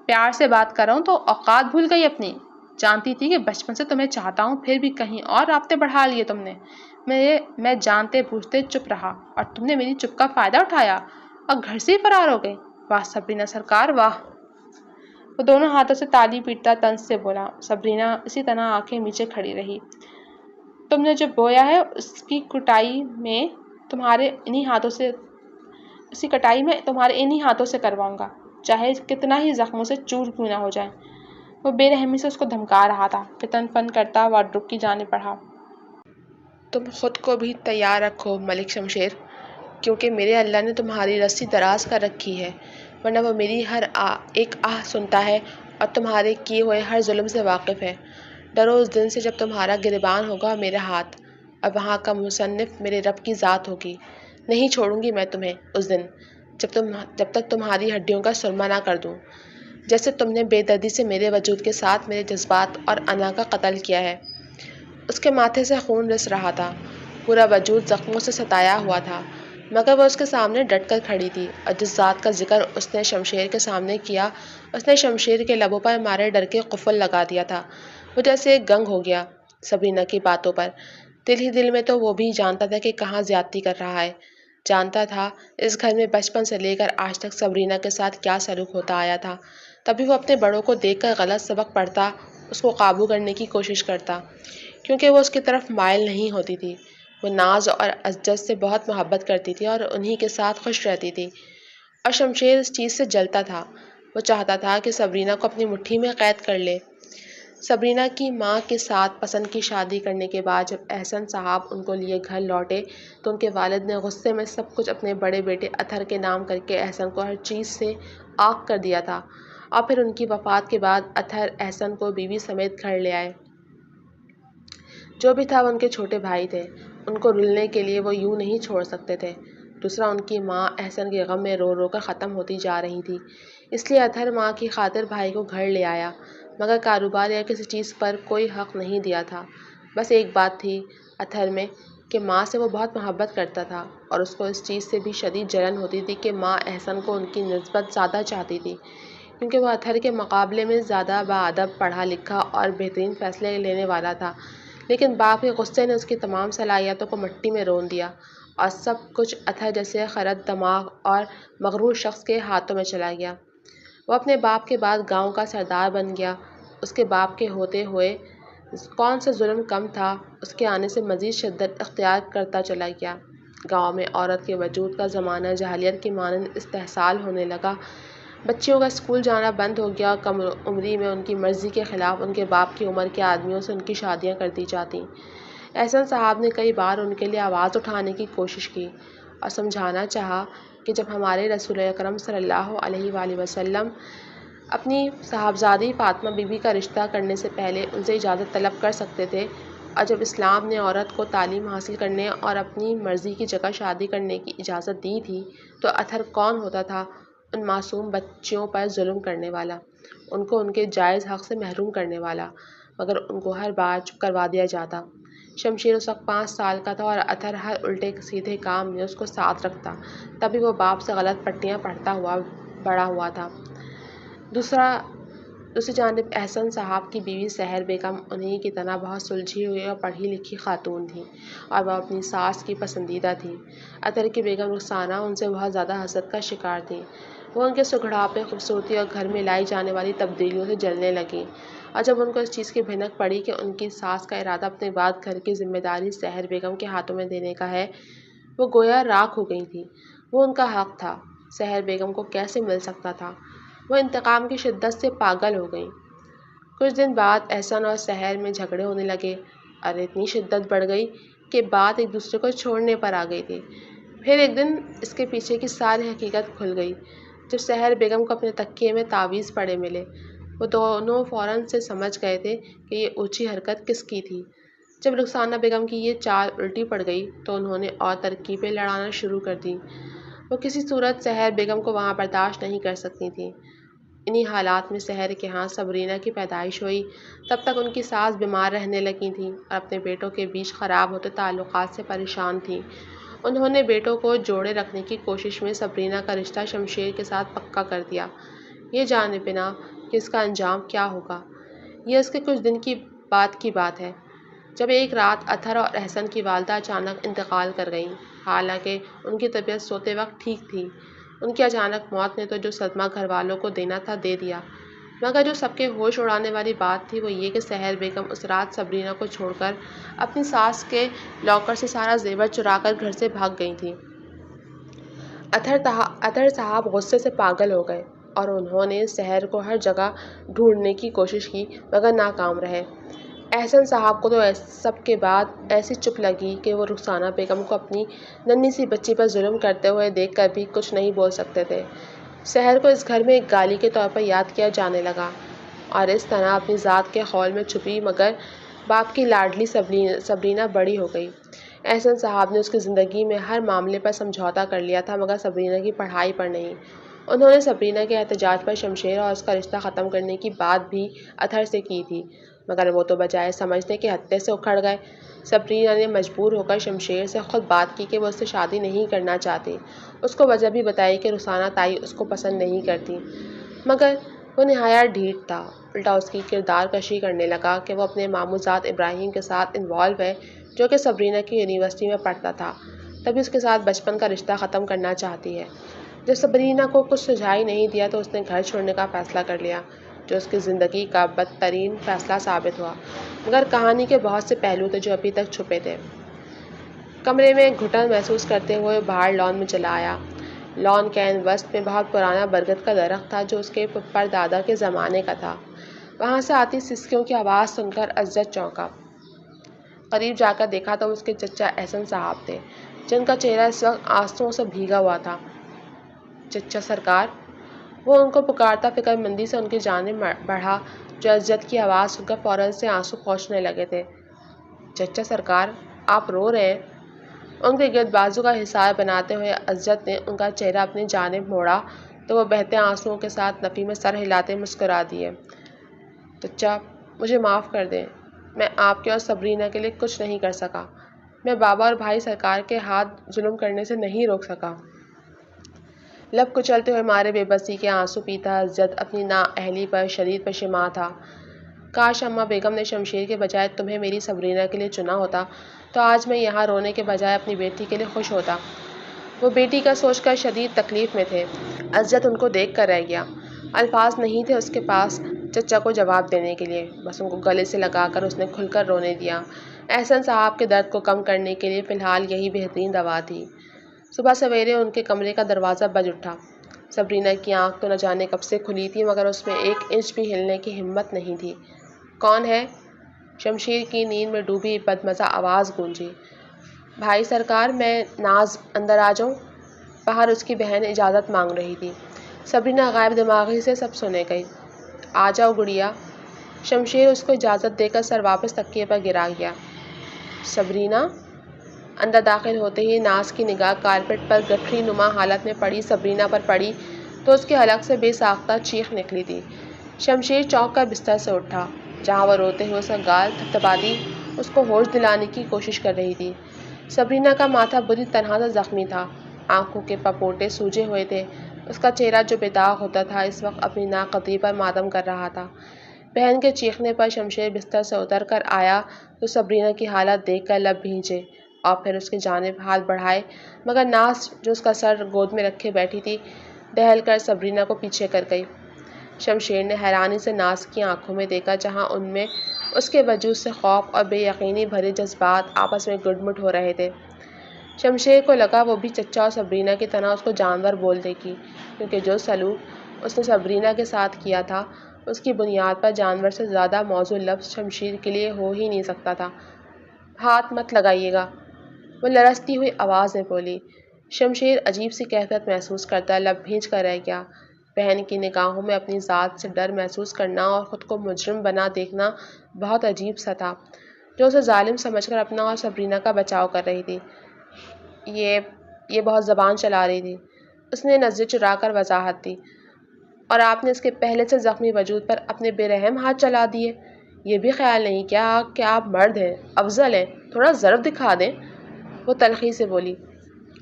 پیار سے بات کر رہا ہوں تو اوقات بھول گئی اپنی؟ جانتی تھی کہ بچپن سے تمہیں چاہتا ہوں، پھر بھی کہیں اور رابطے بڑھا لیے تم نے۔ میں جانتے بوجھتے چپ رہا اور تم نے میری چپ کا فائدہ اٹھایا اور گھر سے ہی فرار ہو گئی۔ واہ سبرینا سرکار واہ۔ وہ دونوں ہاتھوں سے تالی پیٹتا طنز سے بولا۔ سبرینا اسی طرح آنکھیں میچے کھڑی رہی۔ تم نے جو بویا ہے اس کی کٹائی میں تمہارے انہی ہاتھوں سے کرواؤں گا، چاہے کتنا ہی زخموں سے چور کیوں نہ ہو جائے۔ وہ بے رحمی سے اس کو دھمکا رہا تھا۔ فتن فن کرتا وارڈروب کی جانب بڑھا۔ تم خود کو بھی تیار رکھو ملک شمشیر، کیونکہ میرے اللہ نے تمہاری رسی دراز کر رکھی ہے، ورنہ وہ میری ہر ایک آہ سنتا ہے اور تمہارے کیے ہوئے ہر ظلم سے واقف ہے۔ ڈرو اس دن سے جب تمہارا گریباں ہوگا میرے ہاتھ اور وہاں کا مصنف میرے رب کی ذات ہوگی۔ نہیں چھوڑوں گی میں تمہیں اس دن جب تک تمہاری ہڈیوں کا سرما نہ کر دوں، جیسے تم نے بے دردی سے میرے وجود کے ساتھ میرے جذبات اور انا کا قتل کیا ہے۔ اس کے ماتھے سے خون رس رہا تھا، پورا وجود زخموں سے ستایا ہوا تھا، مگر وہ اس کے سامنے ڈٹ کر کھڑی تھی اور جس ذات کا ذکر اس نے شمشیر کے سامنے کیا، اس نے شمشیر کے لبوں پر مارے ڈر کے قفل لگا دیا تھا۔ وہ جیسے ایک گنگ ہو گیا سبرینا کی باتوں پر۔ دل ہی دل میں تو وہ بھی جانتا تھا کہ کہاں زیادتی کر رہا ہے۔ جانتا تھا اس گھر میں بچپن سے لے کر آج تک سبرینا کے ساتھ کیا سلوک ہوتا آیا تھا، تبھی وہ اپنے بڑوں کو دیکھ کر غلط سبق پڑھتا، اس کو قابو کرنے کی کوشش کرتا۔ کیونکہ وہ اس کی طرف مائل نہیں ہوتی تھی۔ وہ ناز اور ازجد سے بہت محبت کرتی تھی اور انہی کے ساتھ خوش رہتی تھی، اور شمشیر اس چیز سے جلتا تھا۔ وہ چاہتا تھا کہ صبرینہ کو اپنی مٹھی میں قید کر لے۔ صبرینہ کی ماں کے ساتھ پسند کی شادی کرنے کے بعد جب احسن صاحب ان کو لیے گھر لوٹے تو ان کے والد نے غصے میں سب کچھ اپنے بڑے بیٹے اطہر کے نام کر کے احسن کو ہر چیز سے عاق کر دیا تھا، اور پھر ان کی وفات کے بعد اطہر احسن کو بیوی سمیت گھر لے آئے۔ جو بھی تھا وہ ان کے چھوٹے بھائی تھے، ان کو رلنے کے لیے وہ یوں نہیں چھوڑ سکتے تھے۔ دوسرا، ان کی ماں احسن کے غم میں رو رو کر ختم ہوتی جا رہی تھی، اس لیے اطہر ماں کی خاطر بھائی کو گھر لے آیا، مگر کاروبار یا کسی چیز پر کوئی حق نہیں دیا تھا۔ بس ایک بات تھی اطہر میں کہ ماں سے وہ بہت محبت کرتا تھا، اور اس کو اس چیز سے بھی شدید جلن ہوتی تھی کہ ماں احسن کو ان کی نسبت زیادہ چاہتی تھی، کیونکہ وہ اطہر کے مقابلے میں زیادہ باادب، پڑھا لکھا اور بہترین فیصلے لینے والا تھا۔ لیکن باپ کے غصے نے اس کی تمام صلاحیتوں کو مٹی میں رون دیا، اور سب کچھ اطہر جیسے خرد دماغ اور مغرور شخص کے ہاتھوں میں چلا گیا۔ وہ اپنے باپ کے بعد گاؤں کا سردار بن گیا۔ اس کے باپ کے ہوتے ہوئے کون سا ظلم کم تھا، اس کے آنے سے مزید شدت اختیار کرتا چلا گیا۔ گاؤں میں عورت کے وجود کا زمانہ جاہلیت کی مانند استحصال ہونے لگا۔ بچیوں کا اسکول جانا بند ہو گیا، اور کم عمری میں ان کی مرضی کے خلاف ان کے باپ کی عمر کے آدمیوں سے ان کی شادیاں کر دی جاتیں۔ احسن صاحب نے کئی بار ان کے لیے آواز اٹھانے کی کوشش کی اور سمجھانا چاہا کہ جب ہمارے رسول اکرم صلی اللہ علیہ وآلہ وسلم اپنی صاحبزادی فاطمہ بی بی کا رشتہ کرنے سے پہلے ان سے اجازت طلب کر سکتے تھے، اور جب اسلام نے عورت کو تعلیم حاصل کرنے اور اپنی مرضی کی جگہ شادی کرنے کی اجازت دی تھی، تو اطہر کون ہوتا تھا ان معصوم بچیوں پر ظلم کرنے والا، ان کو ان کے جائز حق سے محروم کرنے والا؟ مگر ان کو ہر بار چپ کروا دیا جاتا۔ شمشیر اس وقت 5 سال کا تھا، اور اطہر ہر الٹے سیدھے کام میں اس کو ساتھ رکھتا، تبھی وہ باپ سے غلط پٹیاں پڑھتا ہوا بڑا ہوا تھا۔ دوسری جانب احسن صاحب کی بیوی سحر بیگم انہی کی طرح بہت سلجھی ہوئی اور پڑھی لکھی خاتون تھی، اور وہ اپنی ساس کی پسندیدہ تھی۔ اطہر کی بیگم رخسانہ ان سے بہت زیادہ حسد کا شکار تھیں۔ وہ ان کے سگڑاپے، خوبصورتی اور گھر میں لائی جانے والی تبدیلیوں سے جلنے لگیں، اور جب ان کو اس چیز کی بھنک پڑی کہ ان کی ساس کا ارادہ اپنے بعد گھر کی ذمہ داری سحر بیگم کے ہاتھوں میں دینے کا ہے، وہ گویا راکھ ہو گئی تھیں۔ وہ ان کا حق تھا، سحر بیگم کو کیسے مل سکتا تھا؟ وہ انتقام کی شدت سے پاگل ہو گئیں۔ کچھ دن بعد احسن اور سحر میں جھگڑے ہونے لگے، اور اتنی شدت بڑھ گئی کہ بات ایک دوسرے کو چھوڑنے پر آ گئی تھی۔ پھر ایک دن اس کے پیچھے کی ساری حقیقت کھل گئی، جب سحر بیگم کو اپنے تکیے میں تعویذ پڑے ملے۔ وہ دونوں فوراً سے سمجھ گئے تھے کہ یہ اونچی حرکت کس کی تھی۔ جب رخسانہ بیگم کی یہ چال الٹی پڑ گئی تو انہوں نے اور ترکیبیں لڑانا شروع کر دیں۔ وہ کسی صورت سحر بیگم کو وہاں برداشت نہیں کر سکتی تھیں۔ انہی حالات میں سحر کے ہاں صبرینہ کی پیدائش ہوئی۔ تب تک ان کی ساس بیمار رہنے لگی تھیں اور اپنے بیٹوں کے بیچ خراب ہوتے تعلقات سے پریشان تھیں۔ انہوں نے بیٹوں کو جوڑے رکھنے کی کوشش میں صبرینہ کا رشتہ شمشیر کے ساتھ پکا کر دیا، یہ جانے بنا کہ اس کا انجام کیا ہوگا۔ یہ اس کے کچھ دن کی بات ہے، جب ایک رات اطہر اور احسن کی والدہ اچانک انتقال کر گئیں۔ حالانکہ ان کی طبیعت سوتے وقت ٹھیک تھی، ان کی اچانک موت نے تو جو صدمہ گھر والوں کو دینا تھا دے دیا، مگر جو سب کے ہوش اڑانے والی بات تھی وہ یہ کہ سحر بیگم اس رات صبرینہ کو چھوڑ کر اپنی ساس کے لاکر سے سارا زیور چرا کر گھر سے بھاگ گئی تھیں۔ اطہر صاحب غصے سے پاگل ہو گئے، اور انہوں نے سحر کو ہر جگہ ڈھونڈنے کی کوشش کی مگر ناکام رہے۔ احسن صاحب کو تو سب کے بعد ایسی چپ لگی کہ وہ رخسانہ بیگم کو اپنی ننھی سی بچی پر ظلم کرتے ہوئے دیکھ کر بھی کچھ نہیں بول سکتے تھے۔ سحر کو اس گھر میں ایک گالی کے طور پر یاد کیا جانے لگا، اور اس طرح اپنی ذات کے خول میں چھپی مگر باپ کی لاڈلی صبرینہ بڑی ہو گئی۔ احسن صاحب نے اس کی زندگی میں ہر معاملے پر سمجھوتا کر لیا تھا مگر صبرینہ کی پڑھائی پر نہیں۔ انہوں نے صبرینہ کے احتجاج پر شمشیر اور اس کا رشتہ ختم کرنے کی بات بھی اطہر سے کی تھی، مگر وہ تو بجائے سمجھنے کے ہتے سے اکھڑ گئے۔ صبرینہ نے مجبور ہو کر شمشیر سے خود بات کی کہ وہ اس سے شادی نہیں کرنا چاہتی، اس کو وجہ بھی بتائی کہ رخسانہ تائی اس کو پسند نہیں کرتی، مگر وہ نہایت ڈھیٹ تھا۔ الٹا اس کی کردار کشی کرنے لگا کہ وہ اپنے ماموزاد ابراہیم کے ساتھ انوالو ہے، جو کہ صبرینہ کی یونیورسٹی میں پڑھتا تھا، تبھی اس کے ساتھ بچپن کا رشتہ ختم کرنا چاہتی ہے۔ جب صبرینہ کو کچھ سجھائی نہیں دیا تو اس نے گھر چھوڑنے کا فیصلہ کر لیا۔ جو اس کی زندگی کا بدترین فیصلہ ثابت ہوا، مگر کہانی کے بہت سے پہلو تھے جو ابھی تک چھپے تھے۔ کمرے میں گھٹن محسوس کرتے ہوئے باہر لان میں چلا آیا۔ لان کین وسط میں بہت پرانا برگد کا درخت تھا جو اس کے پر دادا کے زمانے کا تھا۔ وہاں سے آتی سسکیوں کی آواز سن کر عزت چونکا۔ قریب جا کر دیکھا تو اس کے چچا احسن صاحب تھے، جن کا چہرہ اس وقت آنسوؤں سے بھیگا ہوا تھا۔ چچا سرکار! وہ ان کو پکارتا فکر مندی سے ان کی جانب بڑھا، جو عزت کی آواز سن کر فوراً سے آنسو پہنچنے لگے تھے۔ چچا سرکار، آپ رو رہے ہیں؟ ان کے گرد بازو کا حصار بناتے ہوئے عزت نے ان کا چہرہ اپنی جانب موڑا تو وہ بہتے آنسوؤں کے ساتھ نفی میں سر ہلاتے مسکرا دیے۔ چچا، مجھے معاف کر دیں، میں آپ کے اور سبرینا کے لیے کچھ نہیں کر سکا۔ میں بابا اور بھائی سرکار کے ہاتھ ظلم کرنے سے نہیں روک سکا۔ لب کچلتے ہوئے مارے بے بسی کے آنسو پیتا عزت اپنی نااہلی پر شدید پشیماں تھا۔ کاش اماں بیگم نے شمشیر کے بجائے تمہیں میری سبرینا کے لیے چنا ہوتا تو آج میں یہاں رونے کے بجائے اپنی بیٹی کے لیے خوش ہوتا۔ وہ بیٹی کا سوچ کر شدید تکلیف میں تھے۔ عزت ان کو دیکھ کر رہ گیا۔ الفاظ نہیں تھے اس کے پاس چچا کو جواب دینے کے لیے، بس ان کو گلے سے لگا کر اس نے کھل کر رونے دیا۔ احسن صاحب کے درد کو کم کرنے کے لیے فی الحال یہی بہترین دوا تھی۔ صبح سویرے ان کے کمرے کا دروازہ بج اٹھا۔ سبرینا کی آنکھ تو نہ جانے کب سے کھلی تھی، مگر اس میں ایک انچ بھی ہلنے کی ہمت نہیں تھی۔ کون ہے؟ شمشیر کی نیند میں ڈوبی بدمزہ آواز گونجی۔ بھائی سرکار، میں ناز، اندر آ جاؤں؟ باہر اس کی بہن اجازت مانگ رہی تھی۔ سبرینا غائب دماغی سے سب سنے گئی۔ آ جاؤ گڑیا۔ شمشیر اس کو اجازت دے کر سر واپس تکیے پر گرا گیا۔ سبرینا؟ اندر داخل ہوتے ہی ناز کی نگاہ کارپیٹ پر گٹھری نما حالت میں پڑی سبرینا پر پڑی تو اس کے حلق سے بے ساختہ چیخ نکلی تھی۔ شمشیر چونک کر بستر سے اٹھا۔ جہاں وہ روتے ہوئے اس کا گال تھپتھپا دی، اس کو ہوش دلانے کی کوشش کر رہی تھی۔ سبرینا کا ماتھا بری طرح سے زخمی تھا، آنکھوں کے پپوٹے سوجے ہوئے تھے۔ اس کا چہرہ جو بے داغ ہوتا تھا اس وقت اپنی ناقدری پر ماتم کر رہا تھا۔ بہن کے چیخنے پر شمشیر بستر سے اتر کر آیا تو سبرینا کی حالت دیکھ کر لب بھینچے اور پھر اس کی جانب ہاتھ بڑھائے، مگر ناز جو اس کا سر گود میں رکھے بیٹھی تھی دہل کر سبرینا کو پیچھے کر گئی۔ شمشیر نے حیرانی سے ناز کی آنکھوں میں دیکھا، جہاں ان میں اس کے وجود سے خوف اور بے یقینی بھرے جذبات آپس میں گڈ مڈ ہو رہے تھے۔ شمشیر کو لگا وہ بھی چچا اور سبرینا کی طرح اس کو جانور بول دے گی، کیونکہ جو سلوک اس نے سبرینا کے ساتھ کیا تھا اس کی بنیاد پر جانور سے زیادہ موزوں لفظ شمشیر کے لیے ہو ہی نہیں سکتا تھا۔ ہاتھ مت لگائیے گا، وہ لرزتی ہوئی آواز میں بولی۔ شمشیر عجیب سی کیفیت محسوس کرتا لب بھینچ کر رہ گیا۔ بہن کی نگاہوں میں اپنی ذات سے ڈر محسوس کرنا اور خود کو مجرم بنا دیکھنا بہت عجیب سا تھا، جو اسے ظالم سمجھ کر اپنا اور سبرینا کا بچاؤ کر رہی تھی۔ یہ بہت زبان چلا رہی تھی، اس نے نظریں چرا کر وضاحت دی۔ اور آپ نے اس کے پہلے سے زخمی وجود پر اپنے بے رحم ہاتھ چلا دیے؟ یہ بھی خیال نہیں کیا کہ آپ مرد ہیں، افضل ہیں، تھوڑا ضرب دکھا دیں؟ وہ تلخی سے بولی۔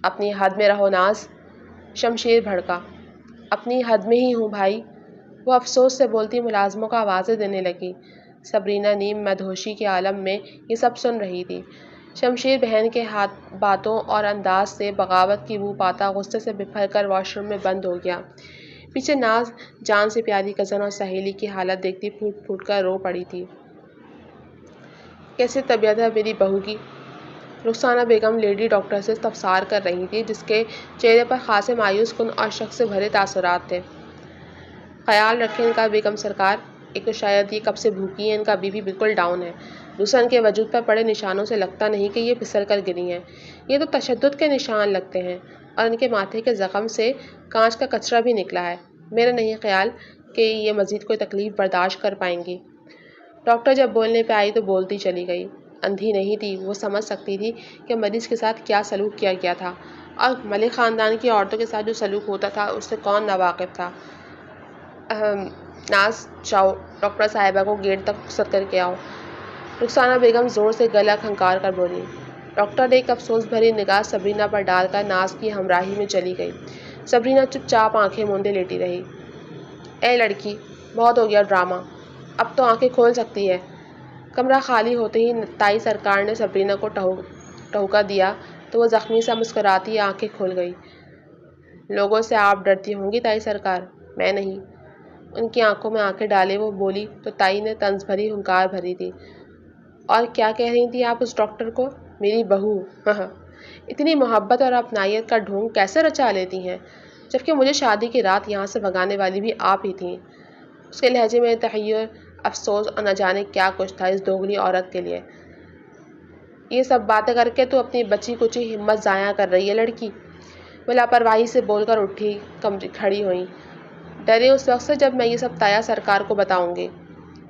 اپنی حد میں رہو ناز، شمشیر بھڑکا۔ اپنی حد میں ہی ہوں بھائی، وہ افسوس سے بولتی ملازموں کو آوازیں دینے لگی۔ سبرینا نیم مدہوشی کے عالم میں یہ سب سن رہی تھی۔ شمشیر بہن کے باتوں اور انداز سے بغاوت کی بو پاتا غصے سے بپھر کر واش روم میں بند ہو گیا۔ پیچھے ناز جان سے پیاری کزن اور سہیلی کی حالت دیکھتی پھوٹ پھوٹ کر رو پڑی تھی۔ کیسی طبیعت ہے میری بہو کی؟ رخسانہ بیگم لیڈی ڈاکٹر سے استفسار کر رہی تھی، جس کے چہرے پر خاصے مایوس کن اور شک سے بھرے تاثرات تھے۔ خیال رکھیں ان کا بیگم سرکار، ایک تو شاید یہ کب سے بھوکی ہیں، ان کا بی پی بالکل ڈاؤن ہے، دوسرا ان کے وجود پر پڑے نشانوں سے لگتا نہیں کہ یہ پھسل کر گری ہیں، یہ تو تشدد کے نشان لگتے ہیں، اور ان کے ماتھے کے زخم سے کانچ کا کچرا بھی نکلا ہے۔ میرا نہیں خیال کہ یہ مزید کوئی تکلیف برداشت کر پائیں گی۔ ڈاکٹر جب بولنے پہ آئی تو بولتی چلی گئی۔ اندھی نہیں تھی، وہ سمجھ سکتی تھی کہ مریض کے ساتھ کیا سلوک کیا گیا تھا، اور ملک خاندان کی عورتوں کے ساتھ جو سلوک ہوتا تھا اس سے کون ناواقف تھا۔ ناز، جاؤ ڈاکٹر صاحبہ کو گیٹ تک رخصت کر کے آؤ، رخسانہ بیگم زور سے گلا کھنکار کر بولی۔ ڈاکٹر نے ایک افسوس بھری نگاہ سبرینا پر ڈال کر ناز کی ہمراہی میں چلی گئی۔ سبرینا چپ چاپ آنکھیں موندے لیٹی رہی۔ اے لڑکی، بہت ہو گیا ڈرامہ، اب تو آنکھیں کھول سکتی ہے۔ کمرہ خالی ہوتے ہی تائی سرکار نے سبرینا کو ٹہوکا دیا تو وہ زخمی سا مسکراتی آنکھیں کھول گئی۔ لوگوں سے آپ ڈرتی ہوں گی تائی سرکار، میں نہیں۔ ان کی آنکھوں میں آنکھیں ڈالے وہ بولی تو تائی نے طنز بھری ہنکار بھری تھی۔ اور کیا کہہ رہی تھی آپ اس ڈاکٹر کو؟ میری بہو۔ اتنی محبت اور اپنائیت کا ڈھونگ کیسے رچا لیتی ہیں، جبکہ مجھے شادی کی رات یہاں سے بھگانے والی بھی آپ ہی تھیں۔ اس کے لہجے میں تحیر، افسوس اور نہ جانے کیا کچھ تھا اس دوگلی عورت کے لیے۔ یہ سب باتیں کر کے تو اپنی بچی کچی ہمت ضائع کر رہی ہے لڑکی۔ وہ لاپرواہی سے بول کر اٹھی کھڑی ہوئیں۔ ڈرے اس وقت سے جب میں یہ سب تایا سرکار کو بتاؤں گی۔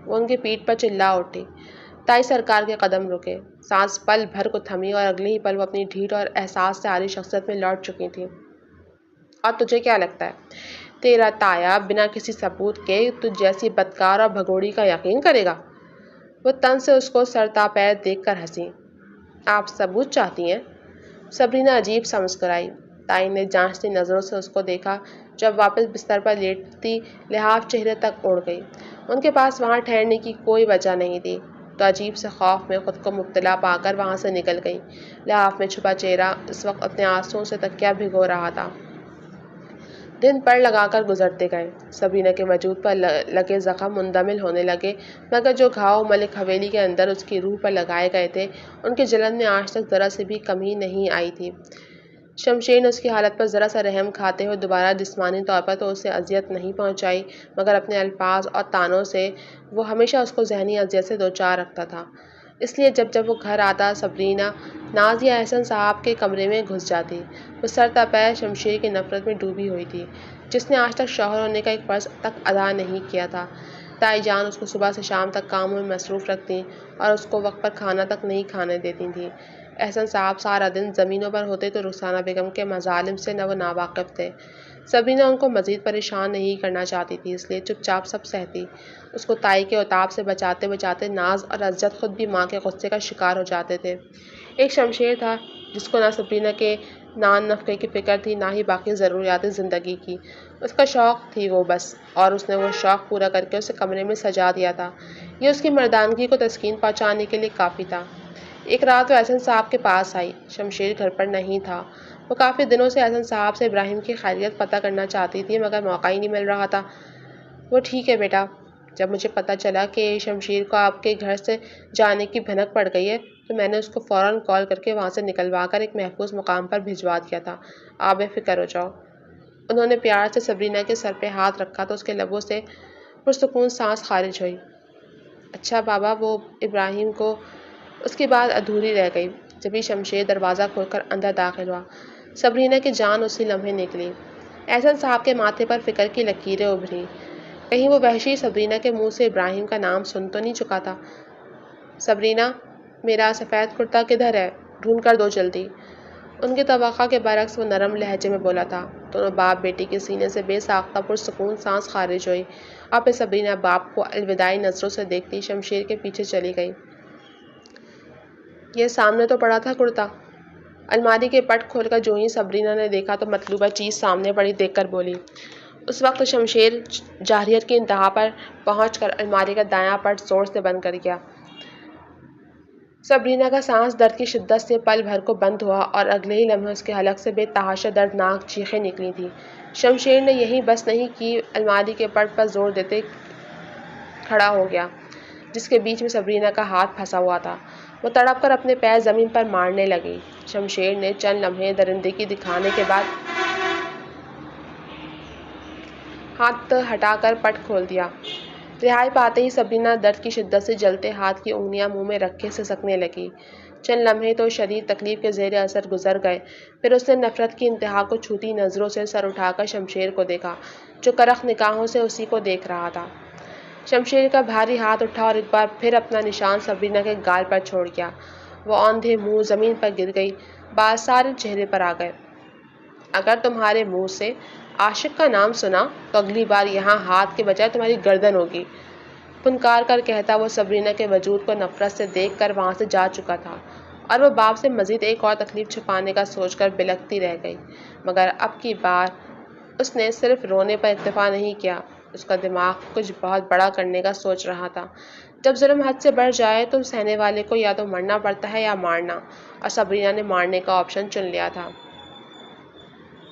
وہ ان کی پیٹھ پر چلا اٹھی۔ تائی سرکار کے قدم رکے، سانس پل بھر کو تھمی اور اگلے ہی پل وہ اپنی ڈھیٹ اور احساس سے عاری شخصیت میں لوٹ چکی تھی۔ اور تجھے کیا لگتا ہے تیرا تایا بنا کسی ثبوت کے تجھ جیسی بدکار اور بھگوڑی کا یقین کرے گا؟ وہ تن سے اس کو سرتا پیر دیکھ کر ہنسی۔ آپ ثبوت چاہتی ہیں؟ سبرینا عجیب سا مسکرائی۔ تائی نے جانچتی نظروں سے اس کو دیکھا، جب واپس بستر پر لیٹتی لحاف چہرے تک اڑ گئی۔ ان کے پاس وہاں ٹھہرنے کی کوئی وجہ نہیں تھی، تو عجیب سے خوف میں خود کو مبتلا پا کر وہاں سے نکل گئی۔ لحاف میں چھپا چہرہ اس وقت اپنے آنسوؤں سے تکیہ بھگو رہا تھا۔ دن پڑ لگا کر گزرتے گئے۔ سبرینا کے وجود پر لگے زخم مندمل ہونے لگے، مگر جو گھاؤ ملک حویلی کے اندر اس کی روح پر لگائے گئے تھے، ان کی جلن میں آج تک ذرا سے بھی کمی نہیں آئی تھی۔ شمشیر نے اس کی حالت پر ذرا سا رحم کھاتے ہوئے دوبارہ جسمانی طور پر تو اسے اذیت نہیں پہنچائی، مگر اپنے الفاظ اور طعنوں سے وہ ہمیشہ اس کو ذہنی اذیت سے دوچار رکھتا تھا۔ اس لیے جب وہ گھر آتا، سبرینا ناز یا احسن صاحب کے کمرے میں گھس جاتی۔ وہ سر تا پیر شمشیر کی نفرت میں ڈوبی ہوئی تھی، جس نے آج تک شوہر ہونے کا ایک فرض تک ادا نہیں کیا تھا۔ تائی جان اس کو صبح سے شام تک کاموں میں مصروف رکھتی اور اس کو وقت پر کھانا تک نہیں کھانے دیتی تھیں۔ احسن صاحب سارا دن زمینوں پر ہوتے تو رخسانہ بیگم کے مظالم سے وہ ناواقف تھے۔ سبرینا ان کو مزید پریشان نہیں کرنا چاہتی تھی، اس لیے چپ چاپ سب سہتی۔ اس کو تائی کے عتاب سے بچاتے بچاتے ناز اور عزت خود بھی ماں کے غصے کا شکار ہو جاتے تھے۔ ایک شمشیر تھا جس کو نہ سبرینا کے نان نفقے کی فکر تھی، نہ ہی باقی ضروریات زندگی کی۔ اس کا شوق تھی وہ بس، اور اس نے وہ شوق پورا کر کے اسے کمرے میں سجا دیا تھا۔ یہ اس کی مردانگی کو تسکین پہنچانے کے لیے کافی تھا۔ ایک رات وہ احسن صاحب کے پاس آئی۔ شمشیر گھر پر نہیں تھا۔ وہ کافی دنوں سے احسن صاحب سے ابراہیم کی خیریت پتہ کرنا چاہتی تھی، مگر موقع ہی نہیں مل رہا تھا۔ وہ ٹھیک ہے بیٹا، جب مجھے پتہ چلا کہ شمشیر کو آپ کے گھر سے جانے کی بھنک پڑ گئی ہے تو میں نے اس کو فوراً کال کر کے وہاں سے نکلوا کر ایک محفوظ مقام پر بھجوا دیا تھا۔ آپ بے فکر ہو جاؤ۔ انہوں نے پیار سے سبرینا کے سر پہ ہاتھ رکھا تو اس کے لبوں سے پرسکون سانس خارج ہوئی۔ اچھا بابا، وہ ابراہیم کو… اس کی بات ادھوری رہ گئی جبھی شمشیر دروازہ کھول کر اندر داخل ہوا۔ سبرینا کی جان اسی لمحے نکلی۔ احسن صاحب کے ماتھے پر فکر کی لکیریں ابھریں۔ کہیں وہ وحشی سبرینا کے منہ سے ابراہیم کا نام سن تو نہیں چکا تھا؟ سبرینا، میرا سفید کرتا کدھر ہے؟ ڈھونڈ کر دو جلدی۔ ان کی توقع کے برعکس وہ نرم لہجے میں بولا تھا۔ دونوں باپ بیٹی کے سینے سے بے ساختہ پرسکون سانس خارج ہوئی، اور پھر سبرینا باپ کو الوداعی نظروں سے دیکھتی شمشیر کے پیچھے چلی گئی۔ یہ سامنے تو پڑا تھا کرتا۔ الماری کے پٹ کھول کر جو ہی سبرینا نے دیکھا تو مطلوبہ چیز سامنے پڑی دیکھ کر بولی۔ اس وقت شمشیر جارحیت کی انتہا پر پہنچ کر الماری کا دایاں پٹ زور سے بند کر گیا۔ سبرینا کا سانس درد کی شدت سے پل بھر کو بند ہوا اور اگلے ہی لمحے اس کے حلق سے بے تحاشا دردناک چیخیں نکلی تھیں۔ شمشیر نے یہیں بس نہیں کی، الماری کے پٹ پر زور دیتے کھڑا ہو گیا، جس کے بیچ میں سبرینا کا ہاتھ پھنسا ہوا تھا۔ وہ تڑپ کر اپنے پیر زمین پر مارنے لگی۔ شمشیر نے چند لمحے درندگی دکھانے کے بعد ہاتھ ہٹا کر پٹ کھول دیا۔ رہائی پاتے ہی سبرینا درد کی شدت سے جلتے ہاتھ کی انگلیاں منہ میں رکھے سسکنے لگی۔ چند لمحے تو شدید تکلیف کے زیر اثر گزر گئے، پھر اس نے نفرت کی انتہا کو چھوتی نظروں سے سر اٹھا کر شمشیر کو دیکھا، جو کرخ نگاہوں سے اسی کو دیکھ رہا تھا۔ شمشیر کا بھاری ہاتھ اٹھا اور ایک بار پھر اپنا نشان سبرینا کے گال پر چھوڑ گیا۔ وہ اوندھے منہ زمین پر گر گئی، بال سارے چہرے پر آ گئے۔ اگر تمہارے منہ سے عاشق کا نام سنا تو اگلی بار یہاں ہاتھ کے بجائے تمہاری گردن ہوگی۔ پھنکار کر کہتا وہ سبرینا کے وجود کو نفرت سے دیکھ کر وہاں سے جا چکا تھا، اور وہ باپ سے مزید ایک اور تکلیف چھپانے کا سوچ کر بلکتی رہ گئی۔ مگر اب کی بار اس نے صرف رونے پر اکتفا نہیں کیا، اس کا دماغ کچھ بہت بڑا کرنے کا سوچ رہا تھا۔ جب ظلم حد سے بڑھ جائے تو سہنے والے کو یا تو مرنا پڑتا ہے یا مارنا، اور سبرینا نے مارنے کا آپشن چن لیا تھا۔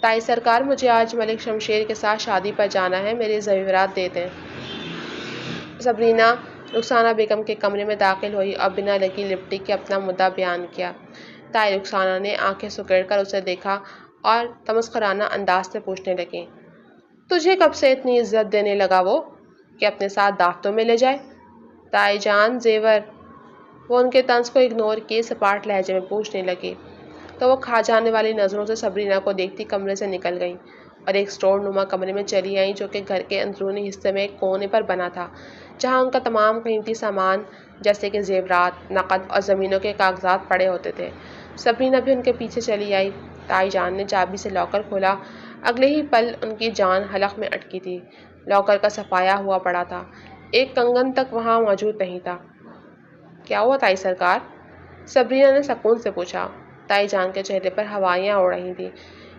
تائی سرکار، مجھے آج ملک شمشیر کے ساتھ شادی پر جانا ہے، میرے زیورات دے دیں۔ سبرینا رخسانہ بیگم کے کمرے میں داخل ہوئی اور بنا لگی لپٹی کے اپنا مدعا بیان کیا۔ تائی رخسانہ نے آنکھیں سکیڑ کر اسے دیکھا اور تمسخرانہ انداز سے پوچھنے لگی، تجھے کب سے اتنی عزت دینے لگا وہ کہ اپنے ساتھ دعوتوں میں لے جائے؟ تائی جان، زیور؟ وہ ان کے طنز کو اگنور کیے سپاٹ لہجے میں پوچھنے لگی تو وہ کھا جانے والی نظروں سے سبرینا کو دیکھتی کمرے سے نکل گئیں اور ایک اسٹور نما کمرے میں چلی آئیں جو کہ گھر کے اندرونی حصے میں ایک کونے پر بنا تھا، جہاں ان کا تمام قیمتی سامان جیسے کہ زیورات، نقد اور زمینوں کے کاغذات پڑے ہوتے تھے۔ سبرینا بھی ان کے پیچھے چلی آئی۔ تائی جان نے چابی سے لاکر کھولا۔ اگلے ہی پل ان کی جان حلق میں اٹکی تھی۔ لاکر کا صفایا ہوا پڑا تھا، ایک کنگن تک وہاں موجود نہیں تھا۔ کیا ہوا تائی سرکار؟ سبرینا نے سکون سے پوچھا۔ تائی جان کے چہرے پر ہوائیاں اڑ رہی تھیں۔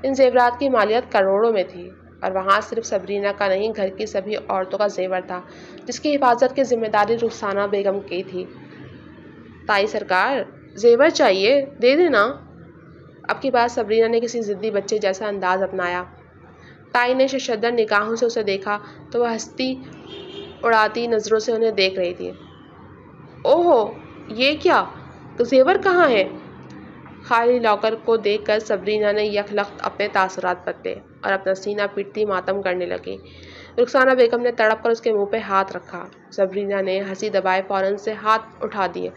ان زیورات کی مالیت کروڑوں میں تھی اور وہاں صرف سبرینا کا نہیں، گھر کی سبھی عورتوں کا زیور تھا جس کی حفاظت کی ذمہ داری رخسانہ بیگم کی تھی۔ تائی سرکار، زیور چاہیے، دے دینا۔ اب کی بات سبرینا نے کسی ضدی بچے جیسا انداز اپنایا۔ تائی نے ششدر نگاہوں سے اسے دیکھا تو وہ ہنستی اڑاتی نظروں سے انہیں دیکھ رہی تھی۔ اوہو، یہ کیا؟ زیور کہاں ہے؟ خالی لاکر کو دیکھ کر سبرینا نے یک لخت اپنے تاثرات بدلے اور اپنا سینہ پیٹتی ماتم کرنے لگی۔ رخسانہ بیگم نے تڑپ کر اس کے منہ پہ ہاتھ رکھا۔ سبرینا نے ہنسی دبائے فوراً سے ہاتھ اٹھا دیے۔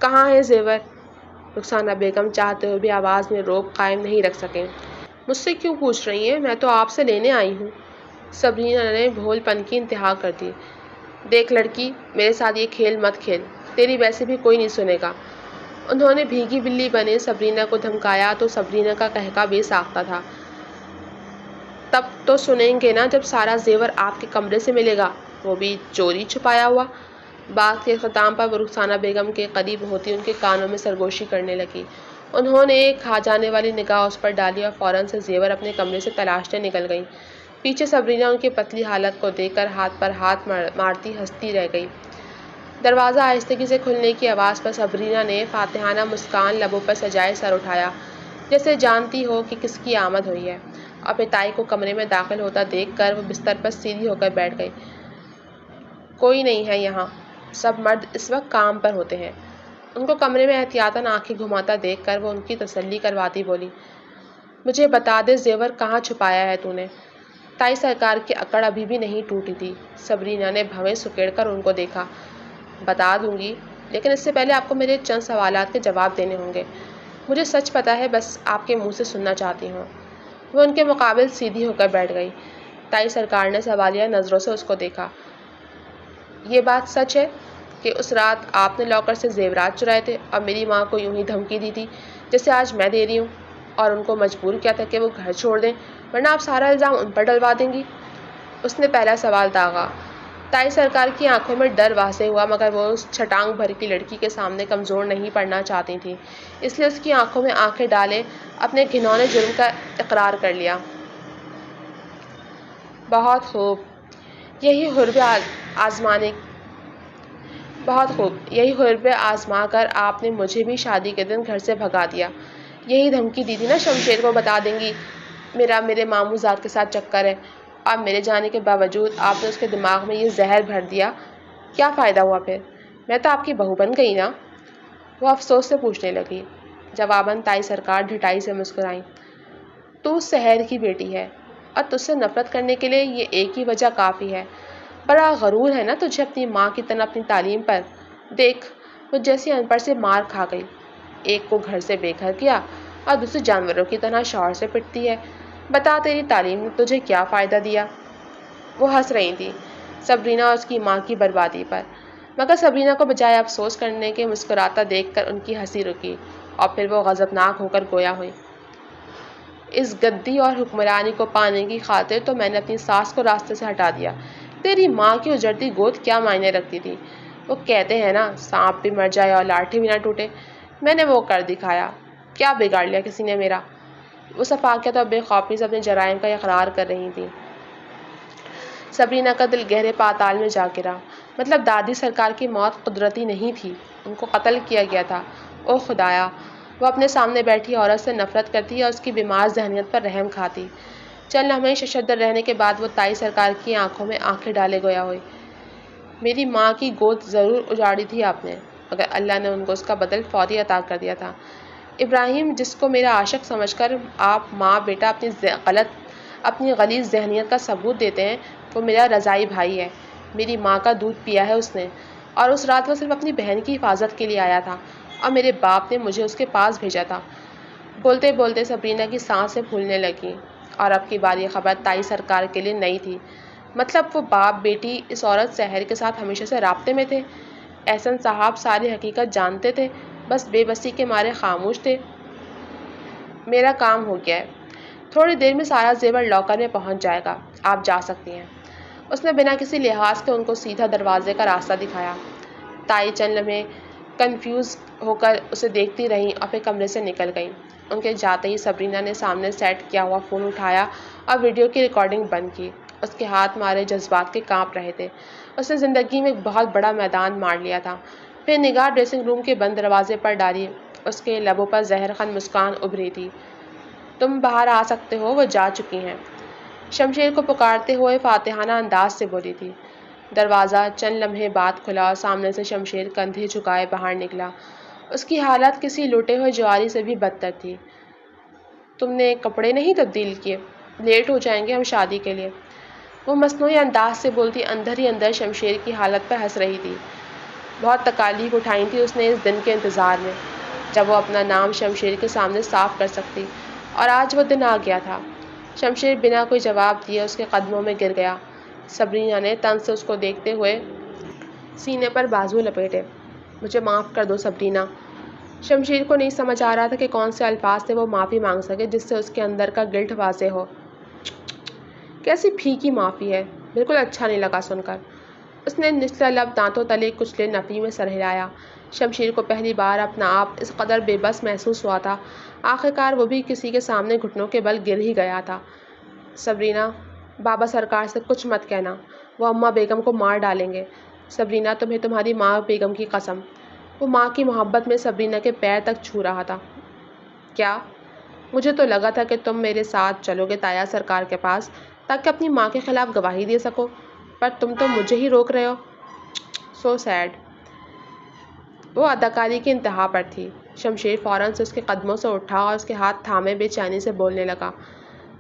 کہاں ہے زیور؟ رخسانہ بیگم چاہتے ہوئے بھی آواز میں روک قائم نہیں رکھ سکیں۔ مجھ سے کیوں پوچھ رہی ہیں؟ میں تو آپ سے لینے آئی ہوں۔ سبرینا نے بھول پن کی انتہا کر دی۔ دیکھ لڑکی، میرے ساتھ یہ کھیل مت کھیل، تیری ویسے بھی کوئی نہیں سنے گا۔ انہوں نے بھیگی بلی بنے سبرینا کو دھمکایا تو سبرینا کا قہقہ بے ساختہ تھا۔ تب تو سنیں گے نا جب سارا زیور آپ کے کمرے سے ملے گا، وہ بھی چوری چھپایا ہوا۔ بات کے اختتام پر وہ رخسانہ بیگم کے قریب ہوتی ان کے کانوں میں سرگوشی کرنے لگی۔ انہوں نے ایک کھا جانے والی نگاہ اس پر ڈالی اور فوراً سے زیور اپنے کمرے سے تلاشنے نکل گئیں۔ پیچھے سبرینا ان کی پتلی حالت کو دیکھ کر ہاتھ پر ہاتھ مارتی ہنستی رہ گئی۔ دروازہ آہستگی سے کھلنے کی آواز پر سبرینا نے فاتحانہ مسکان لبوں پر سجائے سر اٹھایا، جیسے جانتی ہو کہ کس کی آمد ہوئی ہے، اور پھر تائی کو کمرے میں داخل ہوتا دیکھ کر وہ بستر پر سیدھی ہو کر بیٹھ گئی۔ کوئی نہیں ہے یہاں، سب مرد اس وقت کام پر ہوتے ہیں۔ ان کو کمرے میں احتیاطاً آنکھیں گھماتا دیکھ کر وہ ان کی تسلی کرواتی بولی، مجھے بتا دے زیور کہاں چھپایا ہے تو نے؟ تائی سرکار کی اکڑ ابھی بھی نہیں ٹوٹی تھی۔ سبرینا نے بھویں سکیڑ کر ان کو دیکھا۔ بتا دوں گی، لیکن اس سے پہلے آپ کو میرے چند سوالات کے جواب دینے ہوں گے۔ مجھے سچ پتا ہے، بس آپ کے منہ سے سننا چاہتی ہوں۔ وہ ان کے مقابل سیدھی ہو کر بیٹھ گئی۔ تائی سرکار نے سوالیہ نظروں سے اس کو دیکھا۔ یہ بات سچ ہے کہ اس رات آپ نے لاکر سے زیورات چرائے تھے اور میری ماں کو یوں ہی دھمکی دی تھی جیسے آج میں دے رہی ہوں، اور ان کو مجبور کیا تھا کہ وہ گھر چھوڑ دیں ورنہ آپ سارا الزام ان پر ڈلوا دیں گی؟ اس نے پہلا سوال داغا۔ تائی سرکار کی آنکھوں میں ڈر واضح ہوا، مگر وہ اس چھٹانگ بھر کی لڑکی کے سامنے کمزور نہیں پڑنا چاہتی تھیں، اس لیے اس کی آنکھوں میں آنکھیں ڈالے اپنے گھنونے جرم کا اقرار کر لیا۔ بہت خوب، یہی حرب آزما کر آپ نے مجھے بھی شادی کے دن گھر سے بھگا دیا۔ یہی دھمکی دی تھی نا شمشیر کو بتا دیں گی میرے ماموں ذات کے ساتھ چکر ہے، اور میرے جانے کے باوجود آپ نے اس کے دماغ میں یہ زہر بھر دیا۔ کیا فائدہ ہوا پھر؟ میں تو آپ کی بہو بن گئی نا؟ وہ افسوس سے پوچھنے لگی۔ جواباً تائی سرکار ڈھٹائی سے مسکرائیں۔ تو سحر کی بیٹی ہے اور تجھ سے نفرت کرنے کے لیے یہ ایک ہی وجہ کافی ہے۔ بڑا غرور ہے نا تجھے اپنی ماں کی طرح اپنی تعلیم پر۔ دیکھ، وہ جیسی ان پڑھ سے مار کھا گئی، ایک کو گھر سے بے گھر کیا اور دوسری جانوروں کی طرح شوہر سے پٹتی ہے۔ بتا تیری تعلیم نے تجھے کیا فائدہ دیا؟ وہ ہنس رہی تھی سبرینا اور اس کی ماں کی بربادی پر، مگر سبرینا کو بجائے افسوس کرنے کے مسکراتا دیکھ کر ان کی ہنسی رکی اور پھر وہ غضبناک ہو کر گویا ہوئی۔ اس گدی اور حکمرانی کو پانے کی خاطر تو میں نے اپنی ساس کو راستے سے ہٹا دیا۔ تیری ماں کی اجڑتی گود کیا معنی رکھتی تھی؟ وہ کہتے ہیں نا، سانپ بھی مر جائے اور لاٹھی بھی نہ ٹوٹے۔ میں نے وہ کر دکھایا۔ کیا بگاڑ لیا کسی نے میرا؟ وہ صفاقیت اور بے خوفی سے اپنے جرائم کا اقرار کر رہی تھی۔ سبرینا کا دل گہرے پاتال میں جا گرا۔ مطلب دادی سرکار کی موت قدرتی نہیں تھی، ان کو قتل کیا گیا تھا۔ اوہ خدایا! وہ اپنے سامنے بیٹھی عورت سے نفرت کرتی اور اس کی بیمار ذہنیت پر رحم کھاتی۔ چند لمحے ششدر رہنے کے بعد وہ تائی سرکار کی آنکھوں میں آنکھیں ڈالے گویا ہوئی۔ میری ماں کی گود ضرور اجاڑی تھی آپ نے، مگر اللہ نے ان کو اس کا بدل فوری عطا کر دیا تھا۔ ابراہیم، جس کو میرا عاشق سمجھ کر آپ ماں بیٹا اپنی غلیظ ذہنیت کا ثبوت دیتے ہیں، وہ میرا رضائی بھائی ہے۔ میری ماں کا دودھ پیا ہے اس نے، اور اس رات وہ صرف اپنی بہن کی حفاظت کے لیے آیا تھا، اور میرے باپ نے مجھے اس کے پاس بھیجا تھا۔ بولتے بولتے سبرینا کی سانسیں پھولنے لگیں، اور اب کی بار یہ خبر تائی سرکار کے لیے نئی تھی۔ مطلب وہ باپ بیٹی اس عورت سحر کے ساتھ ہمیشہ سے رابطے میں تھے؟ احسن صاحب ساری حقیقت جانتے تھے، بس بے بسی کے مارے خاموش تھے۔ میرا کام ہو گیا ہے، تھوڑی دیر میں سارا زیور لاکر میں پہنچ جائے گا، آپ جا سکتی ہیں۔ اس نے بنا کسی لحاظ کے ان کو سیدھا دروازے کا راستہ دکھایا۔ تائی چند لمحے کنفیوز ہو کر اسے دیکھتی رہیں اور پھر کمرے سے نکل گئیں۔ ان کے جاتے ہی سبرینا نے سامنے سیٹ کیا ہوا فون اٹھایا اور ویڈیو کی ریکارڈنگ بند کی۔ اس کے ہاتھ مارے جذبات کے کانپ رہے تھے۔ اس نے زندگی میں ایک بہت بڑا میدان مار لیا تھا۔ پھر نگاہ ڈریسنگ روم کے بند دروازے پر ڈالی۔ اس کے لبوں پر زہر خند مسکان ابھری تھی۔ تم باہر آ سکتے ہو، وہ جا چکی ہیں، شمشیر کو پکارتے ہوئے فاتحانہ انداز سے بولی تھی۔ دروازہ چند لمحے بعد کھلا اور سامنے سے شمشیر کندھے جھکائے باہر نکلا۔ اس کی حالت کسی لوٹے ہوئے جواری سے بھی بدتر تھی۔ تم نے کپڑے نہیں تبدیل کیے؟ لیٹ ہو جائیں گے ہم شادی کے لیے، وہ مصنوعی انداز سے بولتی اندر ہی اندر شمشیر کی حالت پر ہنس رہی تھی۔ بہت تکالیف اٹھائی تھی اس نے اس دن کے انتظار میں، جب وہ اپنا نام شمشیر کے سامنے صاف کر سکتی، اور آج وہ دن آ گیا تھا۔ شمشیر بنا کوئی جواب دیے اس کے قدموں میں گر گیا۔ سبرینا نے تن سے اس کو دیکھتے ہوئے سینے پر بازو لپیٹے۔ مجھے معاف کر دو سبرینا۔ شمشیر کو نہیں سمجھ آ رہا تھا کہ کون سے الفاظ سے وہ معافی مانگ سکے جس سے اس کے اندر کا گلٹ واضح ہو۔ کیسی پھیکی معافی ہے، بالکل اچھا نہیں لگا سن کر۔ اس نے نچلا لب دانتوں تلے کچلے نفی میں سر ہلایا۔ شمشیر کو پہلی بار اپنا آپ اس قدر بے بس محسوس ہوا تھا۔ آخرکار وہ بھی کسی کے سامنے گھٹنوں کے بل گر ہی گیا تھا۔ سبرینا، بابا سرکار سے کچھ مت کہنا، وہ اماں بیگم کو مار ڈالیں گے۔ سبرینا، تمہیں تمہاری ماں بیگم کی قسم۔ وہ ماں کی محبت میں سبرینا کے پیر تک چھو رہا تھا۔ کیا؟ مجھے تو لگا تھا کہ تم میرے ساتھ چلو گے تایا سرکار کے پاس تاکہ اپنی ماں کے خلاف گواہی دے سکو، پر تم تو مجھے ہی روک رہے ہو۔ سو سیڈ۔ وہ اداکاری کی انتہا پر تھی۔ شمشیر فوراً سے اس کے قدموں سے اٹھا اور اس کے ہاتھ تھامے بے چینی سے بولنے لگا،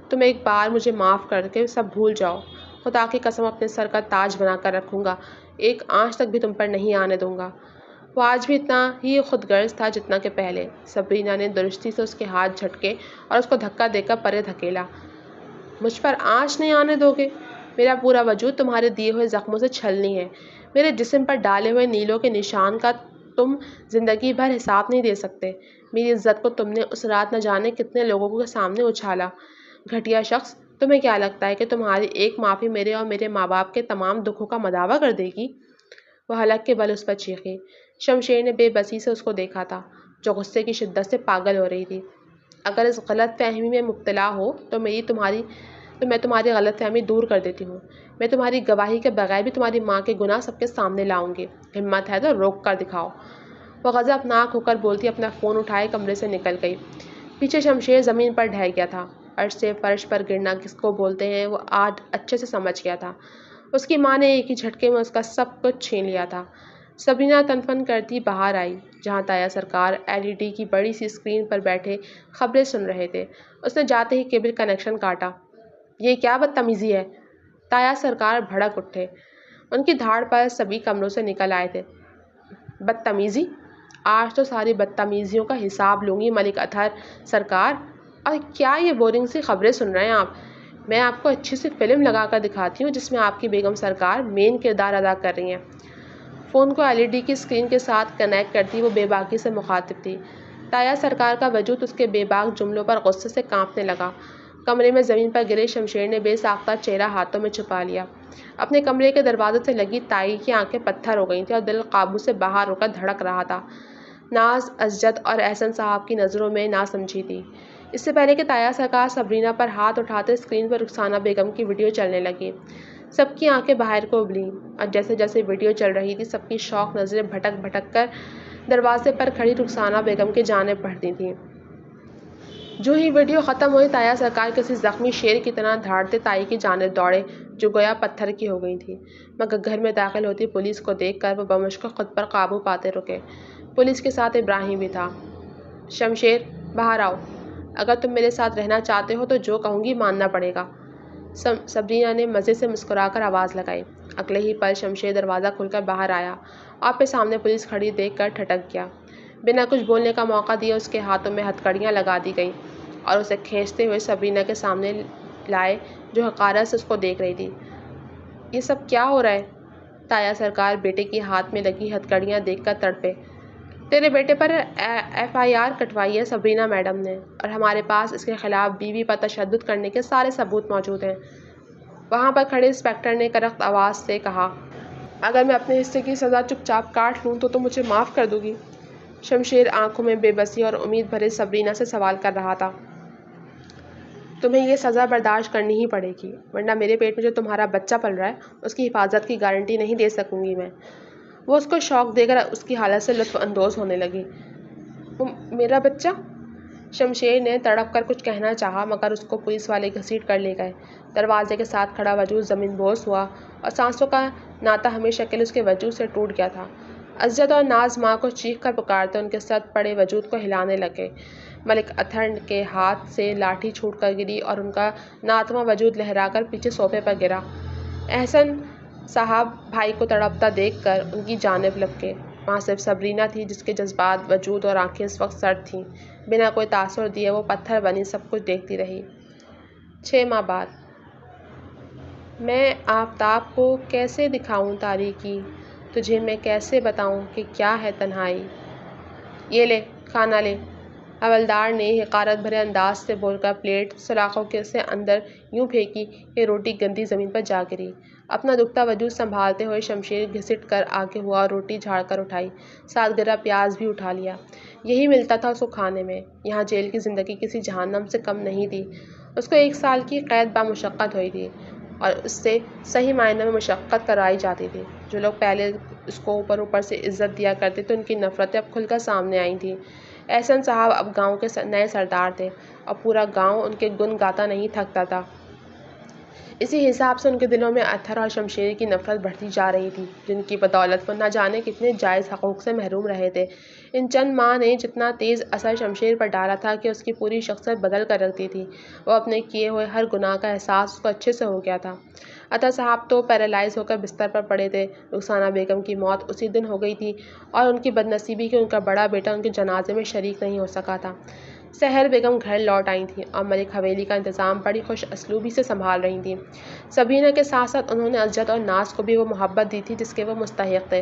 تم ایک بار مجھے معاف کر کے سب بھول جاؤ، خدا کی قسم اپنے سر کا تاج بنا کر رکھوں گا، ایک آنچ تک بھی تم پر نہیں آنے دوں گا۔ وہ آج بھی اتنا ہی خود غرض تھا جتنا کہ پہلے۔ سبرینا نے درستی سے اس کے ہاتھ جھٹکے اور اس کو دھکا دے کر پرے دھکیلا۔ مجھ پر آنچ نہیں آنے دو گے؟ میرا پورا وجود تمہارے دیے ہوئے زخموں سے چھلنی ہے، میرے جسم پر ڈالے ہوئے نیلوں کے نشان کا تم زندگی بھر حساب نہیں دے سکتے۔ میری عزت کو تم نے اس رات نہ جانے کتنے لوگوں کے سامنے اچھالا۔ گھٹیا شخص، تمہیں کیا لگتا ہے کہ تمہاری ایک معافی میرے اور میرے ماں باپ کے تمام دکھوں کا مداوع کر دے گی؟ وہ حلق کے بل اس پر چیخی۔ شمشیر نے بے بسی سے اس کو دیکھا تھا، جو غصے کی شدت سے پاگل ہو رہی تھی۔ اگر اس غلط فہمی میں مبتلا ہو تو میں تمہاری غلط فہمی دور کر دیتی ہوں۔ میں تمہاری گواہی کے بغیر بھی تمہاری ماں کے گناہ سب کے سامنے لاؤں گی، ہمت ہے تو روک کر دکھاؤ۔ وہ غضبناک ہو کر بولتی اپنا فون اٹھائے کمرے سے نکل گئی۔ پیچھے شمشیر زمین پر ڈھہ گیا تھا۔ عرش سے فرش پر گرنا کس کو بولتے ہیں وہ آج اچھے سے سمجھ گیا تھا۔ اس کی ماں نے ایک ہی جھٹکے میں اس کا سب کچھ چھین لیا تھا۔ سبرینا تنفن کرتی باہر آئی، جہاں تایا سرکار LED کی بڑی سی اسکرین پر بیٹھے خبریں سن رہے تھے۔ اس نے جاتے ہی کیبل کنیکشن کاٹا۔ یہ کیا بدتمیزی ہے؟ تایا سرکار بھڑک اٹھے۔ ان کی دھاڑ پر سبھی کمروں سے نکل آئے تھے۔ بدتمیزی؟ آج تو ساری بدتمیزیوں کا حساب لوں گی ملک اطہر سرکار۔ اور کیا یہ بورنگ سی خبریں سن رہے ہیں آپ؟ میں آپ کو اچھی سی فلم لگا کر دکھاتی ہوں جس میں آپ کی بیگم سرکار مین کردار ادا کر رہی ہیں۔ فون کو LED کی اسکرین کے ساتھ کنیکٹ کرتی وہ بے باکی سے مخاطب تھی۔ تایا سرکار کا وجود اس کے بے باک جملوں پر غصے سے کانپنے لگا۔ کمرے میں زمین پر گرے شمشیر نے بے ساختہ چہرہ ہاتھوں میں چھپا لیا۔ اپنے کمرے کے دروازے سے لگی تائی کی آنکھیں پتھر ہو گئی تھیں اور دل قابو سے باہر ہو کر دھڑک رہا تھا۔ ناز، اسجد اور احسن صاحب کی نظروں میں ناسمجھی تھی۔ اس سے پہلے کہ تایا سرکار سبرینا پر ہاتھ اٹھاتے اسکرین پر رخسانہ بیگم کی ویڈیو چلنے لگی۔ سب کی آنکھیں باہر کو ابھریں اور جیسے جیسے ویڈیو چل رہی تھی سب کی شوق نظریں بھٹک بھٹک کر دروازے پر کھڑی رخسانہ بیگم کی جانب بڑھتی تھیں۔ جو ہی ویڈیو ختم ہوئی تایا سرکار کسی زخمی شیر کی طرح دھاڑتے تائی کی جانب دوڑے جو گویا پتھر کی ہو گئی تھی، مگر گھر میں داخل ہوتی پولیس کو دیکھ کر وہ بمشکل خود پر قابو پاتے رکے۔ پولیس کے ساتھ ابراہیم بھی تھا۔ شمشیر، باہر آؤ، اگر تم میرے ساتھ رہنا چاہتے ہو تو جو کہوں گی ماننا پڑے گا۔ سبرینا نے مزے سے مسکرا کر آواز لگائی۔ اگلے ہی پل شمشیر دروازہ کھول کر باہر آیا اور پھر سامنے پولیس کھڑی دیکھ کر ٹھٹک گیا۔ بنا کچھ بولنے کا موقع دیے اس کے ہاتھوں میں ہتھکڑیاں لگا دی گئیں اور اسے کھینچتے ہوئے سبرینا کے سامنے لائے جو حقارت سے اس کو دیکھ رہی تھی۔ یہ سب کیا ہو رہا ہے؟ تایا سرکار بیٹے کی ہاتھ میں لگی ہتھکڑیاں دیکھ کر تڑپے۔ تیرے بیٹے پر FIR کٹوائی ہے سبرینا میڈم نے، اور ہمارے پاس اس کے خلاف بیوی پر تشدد کرنے کے سارے ثبوت موجود ہیں۔ وہاں پر کھڑے انسپکٹر نے کرخت آواز سے کہا۔ اگر میں اپنے حصے کی سزا چپ چاپ کاٹ لوں تو تم مجھے معاف کر دو گی؟ شمشیر آنکھوں میں بے بسی اور امید بھرے سبرینا سے سوال کر رہا تھا۔ تمہیں یہ سزا برداشت کرنی ہی پڑے گی، ورنہ میرے پیٹ میں جو تمہارا بچہ پل رہا ہے اس کی حفاظت کی گارنٹی نہیں دے سکوں گی میں۔ وہ اس کو شوق دے کر اس کی حالت سے لطف اندوز ہونے لگی۔ وہ میرا بچہ؟ شمشیر نے تڑپ کر کچھ کہنا چاہا مگر اس کو پولیس والے گھسیٹ کر لے گئے۔ دروازے کے ساتھ کھڑا وجود زمین بوس ہوا اور سانسوں کا ناتا ہمیشہ کے لیے اس کے وجود سے ٹوٹ گیا تھا۔ عزت اور ناز ماں کو چیخ کر پکارتے ان کے سر پڑے وجود کو ہلانے لگے۔ ملک اتھر کے ہاتھ سے لاٹھی چھوٹ کر گری اور ان کا ناتواں وجود لہرا کر پیچھے صوفے پر گرا۔ احسن صاحب بھائی کو تڑپتا دیکھ کر ان کی جانب لپکے۔ وہاں صرف سبرینا تھی جس کے جذبات، وجود اور آنکھیں اس وقت سرد تھیں۔ بنا کوئی تاثر دیے وہ پتھر بنی سب کچھ دیکھتی رہی۔ 6 ماہ بعد۔ میں آفتاب کو کیسے دکھاؤں تاریکی، تجھے میں کیسے بتاؤں کہ کیا ہے تنہائی۔ یہ لے، کھانا لے، حوالدار نے حقارت بھرے انداز سے بول کر پلیٹ سلاخوں سے اندر یوں پھینکی کہ روٹی گندی زمین پر جا گری۔ اپنا دکھتا وجود سنبھالتے ہوئے شمشیر گھسٹ کر آگے ہوا اور روٹی جھاڑ کر اٹھائی، ساتھ گرا پیاز بھی اٹھا لیا۔ یہی ملتا تھا اس کو کھانے میں۔ یہاں جیل کی زندگی کسی جہنم سے کم نہیں تھی۔ اس کو 1 سال کی قید بامشقت ہوئی تھی اور اس سے صحیح معنوں میں مشقت کروائی جاتی تھی۔ جو لوگ پہلے اس کو اوپر اوپر سے عزت دیا کرتے تھے ان کی نفرتیں اب کھل کر سامنے آئی تھیں۔ احسن صاحب اب گاؤں کے نئے سردار تھے اور پورا گاؤں ان کے گن گاتا نہیں تھکتا تھا۔ اسی حساب سے ان کے دلوں میں اتھر اور شمشیر کی نفرت بڑھتی جا رہی تھی جن کی بدولت وہ نہ جانے کتنے جائز حقوق سے محروم رہے تھے۔ ان چند ماہ نے جتنا تیز اثر شمشیر پر ڈالا تھا کہ اس کی پوری شخصیت بدل کر رکھ دی تھی۔ وہ اپنے کیے ہوئے ہر گناہ کا احساس اس کو اچھے سے ہو گیا تھا۔ اتھر صاحب تو پیرالائز ہو کر بستر پر پڑے تھے۔ رخسانہ بیگم کی موت اسی دن ہو گئی تھی اور ان کی بد نصیبی کہ ان کا بڑا بیٹا ان کے جنازے میں شریک نہیں ہو سکا تھا۔ سحر بیگم گھر لوٹ آئی تھیں اور ملک حویلی کا انتظام بڑی خوش اسلوبی سے سنبھال رہی تھیں۔ سبرینا کے ساتھ ساتھ انہوں نے عزت اور ناز کو بھی وہ محبت دی تھی جس کے وہ مستحق تھے۔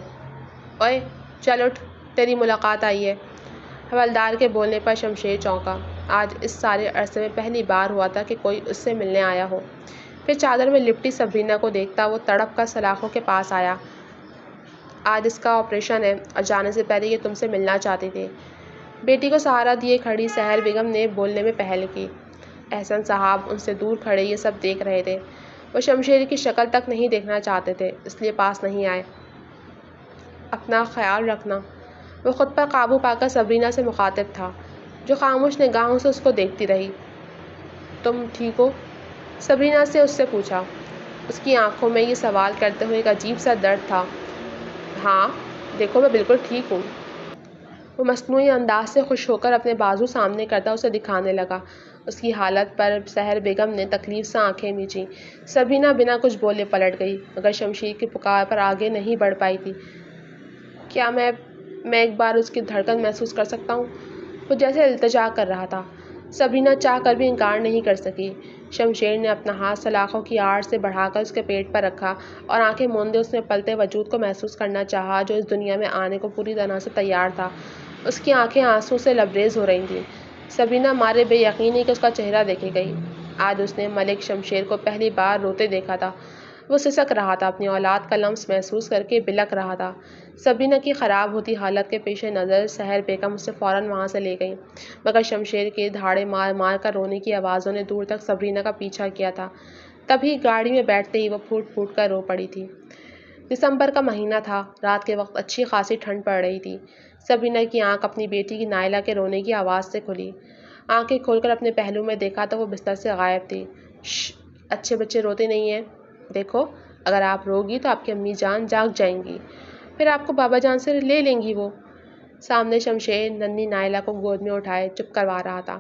اوئے چل اٹھ، تیری ملاقات آئی ہے۔ حوالدار کے بولنے پر شمشیر چونکا۔ آج اس سارے عرصے میں پہلی بار ہوا تھا کہ کوئی اس سے ملنے آیا ہو۔ پھر چادر میں لپٹی سبرینا کو دیکھتا وہ تڑپ کر سلاخوں کے پاس آیا۔ آج اس کا آپریشن ہے اور جانے سے پہلے یہ تم سے ملنا چاہتی تھی۔ بیٹی کو سہارا دیے کھڑی سحر بیگم نے بولنے میں پہل کی۔ احسن صاحب ان سے دور کھڑے یہ سب دیکھ رہے تھے۔ وہ شمشیر کی شکل تک نہیں دیکھنا چاہتے تھے اس لیے پاس نہیں آئے۔ اپنا خیال رکھنا۔ وہ خود پر قابو پا کر سبرینا سے مخاطب تھا جو خاموش نگاہوں سے اس کو دیکھتی رہی۔ تم ٹھیک ہو؟ سبرینا سے اس سے پوچھا۔ اس کی آنکھوں میں یہ سوال کرتے ہوئے ایک عجیب سا درد تھا۔ ہاں دیکھو میں بالکل ٹھیک ہوں۔ وہ مصنوعی انداز سے خوش ہو کر اپنے بازو سامنے کرتا اسے دکھانے لگا۔ اس کی حالت پر سحر بیگم نے تکلیف سے آنکھیں میچیں۔ سبرینا بنا کچھ بولے پلٹ گئی مگر شمشیر کی پکار پر آگے نہیں بڑھ پائی تھی۔ کیا میں ایک بار اس کی دھڑکن محسوس کر سکتا ہوں؟ وہ جیسے التجا کر رہا تھا۔ سبرینا چاہ کر بھی انکار نہیں کر سکی۔ شمشیر نے اپنا ہاتھ سلاخوں کی آڑ سے بڑھا کر اس کے پیٹ پر رکھا اور آنکھیں موندے اس میں پلتے وجود کو محسوس کرنا چاہا جو اس دنیا میں آنے کو پوری طرح سے تیار تھا۔ اس کی آنکھیں آنسو سے لبریز ہو رہی تھیں۔ سبرینا مارے بے یقینی کہ اس کا چہرہ دیکھے گئی۔ آج اس نے ملک شمشیر کو پہلی بار روتے دیکھا تھا۔ وہ سسک رہا تھا، اپنی اولاد کا لمس محسوس کر کے بلک رہا تھا۔ سبرینا کی خراب ہوتی حالت کے پیش نظر سحر بیگم اسے فوراً وہاں سے لے گئیں مگر شمشیر کے دھاڑے مار مار کر رونے کی آوازوں نے دور تک سبرینا کا پیچھا کیا تھا۔ تبھی گاڑی میں بیٹھتے ہی وہ پھوٹ پھوٹ کر رو پڑی تھی۔ دسمبر کا مہینہ تھا۔ رات کے وقت اچھی خاصی ٹھنڈ پڑ رہی تھی۔ سبرینا کی آنکھ اپنی بیٹی کی نائلہ کے رونے کی آواز سے کھلی۔ آنکھیں کھول کر اپنے پہلو میں دیکھا تو وہ بستر سے غائب تھی۔ شش، اچھے بچے روتے نہیں ہیں۔ دیکھو، اگر آپ روگی تو آپ کی امی جان جاگ جائیں گی، پھر آپ کو بابا جان سے لے لیں گی وہ۔ سامنے شمشیر ننھی نائلہ کو گود میں اٹھائے چپ کروا رہا تھا۔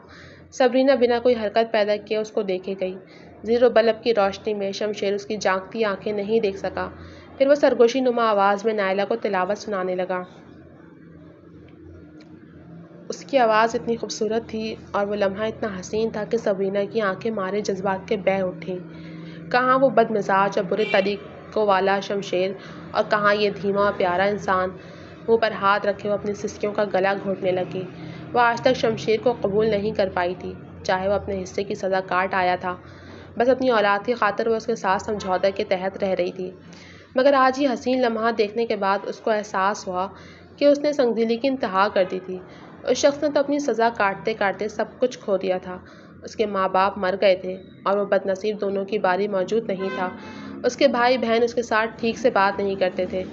سبرینا بنا کوئی حرکت پیدا کیے اس کو دیکھے گئی۔ زیرو بلب کی روشنی میں شمشیر اس کی جاگتی آنکھیں نہیں دیکھ سکا۔ پھر وہ سرگوشی نما آواز میں نائلہ کو تلاوت سنانے لگا۔ اس کی آواز اتنی خوبصورت تھی اور وہ لمحہ اتنا حسین تھا کہ سبرینا کی آنکھیں مارے جذبات کے بہہ اٹھیں۔ کہاں وہ بد مزاج اور برے طریقوں والا شمشیر اور کہاں یہ دھیما اور پیارا انسان۔ منہ پر ہاتھ رکھے وہ اپنی سسکیوں کا گلا گھونٹنے لگی۔ وہ آج تک شمشیر کو قبول نہیں کر پائی تھی، چاہے وہ اپنے حصے کی سزا کاٹ آیا تھا۔ بس اپنی اولاد کی خاطر وہ اس کے ساتھ سمجھوتے کے تحت رہ رہی تھی۔ مگر آج یہ حسین لمحہ دیکھنے کے بعد اس کو احساس ہوا کہ اس نے سنگدلی کی انتہا کر دی تھی۔ اس شخص نے تو اپنی سزا کاٹتے کاٹتے سب کچھ کھو دیا تھا۔ اس کے ماں باپ مر گئے تھے اور وہ بد نصیب دونوں کی باری موجود نہیں تھا۔ اس کے بھائی بہن اس کے ساتھ ٹھیک سے بات نہیں کرتے تھے۔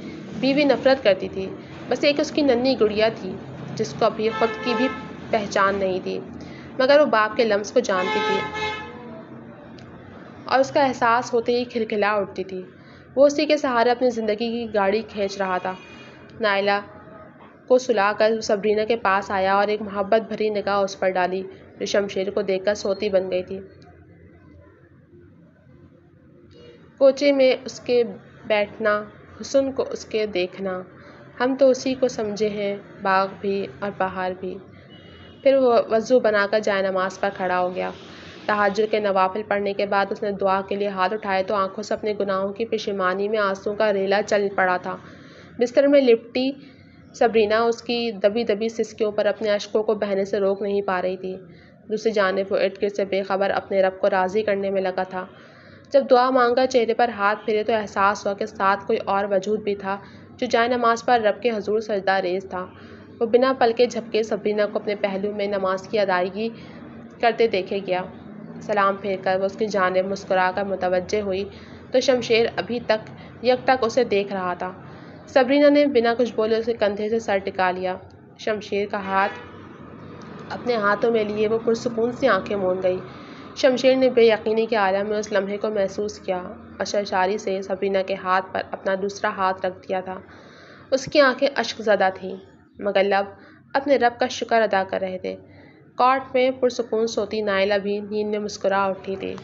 بیوی نفرت کرتی تھی۔ بس ایک اس کی ننھی گڑیا تھی جس کو ابھی خود کی بھی پہچان نہیں تھی، مگر وہ باپ کے لمس کو جانتی تھی اور اس کا احساس ہوتے ہی کھلکھلا اٹھتی تھی۔ وہ اسی کے سہارے اپنی زندگی کی گاڑی کھینچ رہا تھا۔ نائلہ کو سلا کر سبرینا کے پاس آیا اور ایک محبت بھری نگاہ اس پر ڈالی، جو شمشیر کو دیکھ کر سوتی بن گئی تھی۔ کوچے میں اس کے بیٹھنا، حسن کو اس کے دیکھنا، ہم تو اسی کو سمجھے ہیں، باغ بھی اور بہار بھی۔ پھر وہ وضو بنا کر جائے نماز پر کھڑا ہو گیا۔ تہجد کے نوافل پڑھنے کے بعد اس نے دعا کے لیے ہاتھ اٹھائے تو آنکھوں سے اپنے گناہوں کی پشیمانی میں آنسوؤں کا ریلا چل پڑا تھا۔ بستر میں لپٹی سبرینا اس کی دبی دبی سسکیوں پر اپنے اشکوں کو بہنے سے روک نہیں پا رہی تھی۔ دوسری جانب وہ ارد گرد سے بے خبر اپنے رب کو راضی کرنے میں لگا تھا۔ جب دعا مانگ کر چہرے پر ہاتھ پھیرے تو احساس ہوا کہ ساتھ کوئی اور وجود بھی تھا جو جائے نماز پر رب کے حضور سجدہ ریز تھا۔ وہ بنا پلکے جھپکے سبرینا کو اپنے پہلو میں نماز کی ادائیگی کرتے دیکھے گیا۔ سلام پھیر کر وہ اس کی جانب مسکرا کر متوجہ ہوئی تو شمشیر ابھی تک یکٹک اسے دیکھ رہا تھا۔ سبرینا نے بنا کچھ بولے اس کے کندھے سے سر ٹکا لیا۔ شمشیر کا ہاتھ اپنے ہاتھوں میں لیے وہ پرسکون سی آنکھیں موند گئی۔ شمشیر نے بے یقینی کے عالم میں اس لمحے کو محسوس کیا اور سرساری سے سبرینا کے ہاتھ پر اپنا دوسرا ہاتھ رکھ دیا تھا۔ اس کی آنکھیں اشک زدہ تھیں، مگر لب اپنے رب کا شکر ادا کر رہے تھے۔ کاٹ میں پرسکون سوتی نائلہ بھی نیند میں مسکرا اٹھی تھی۔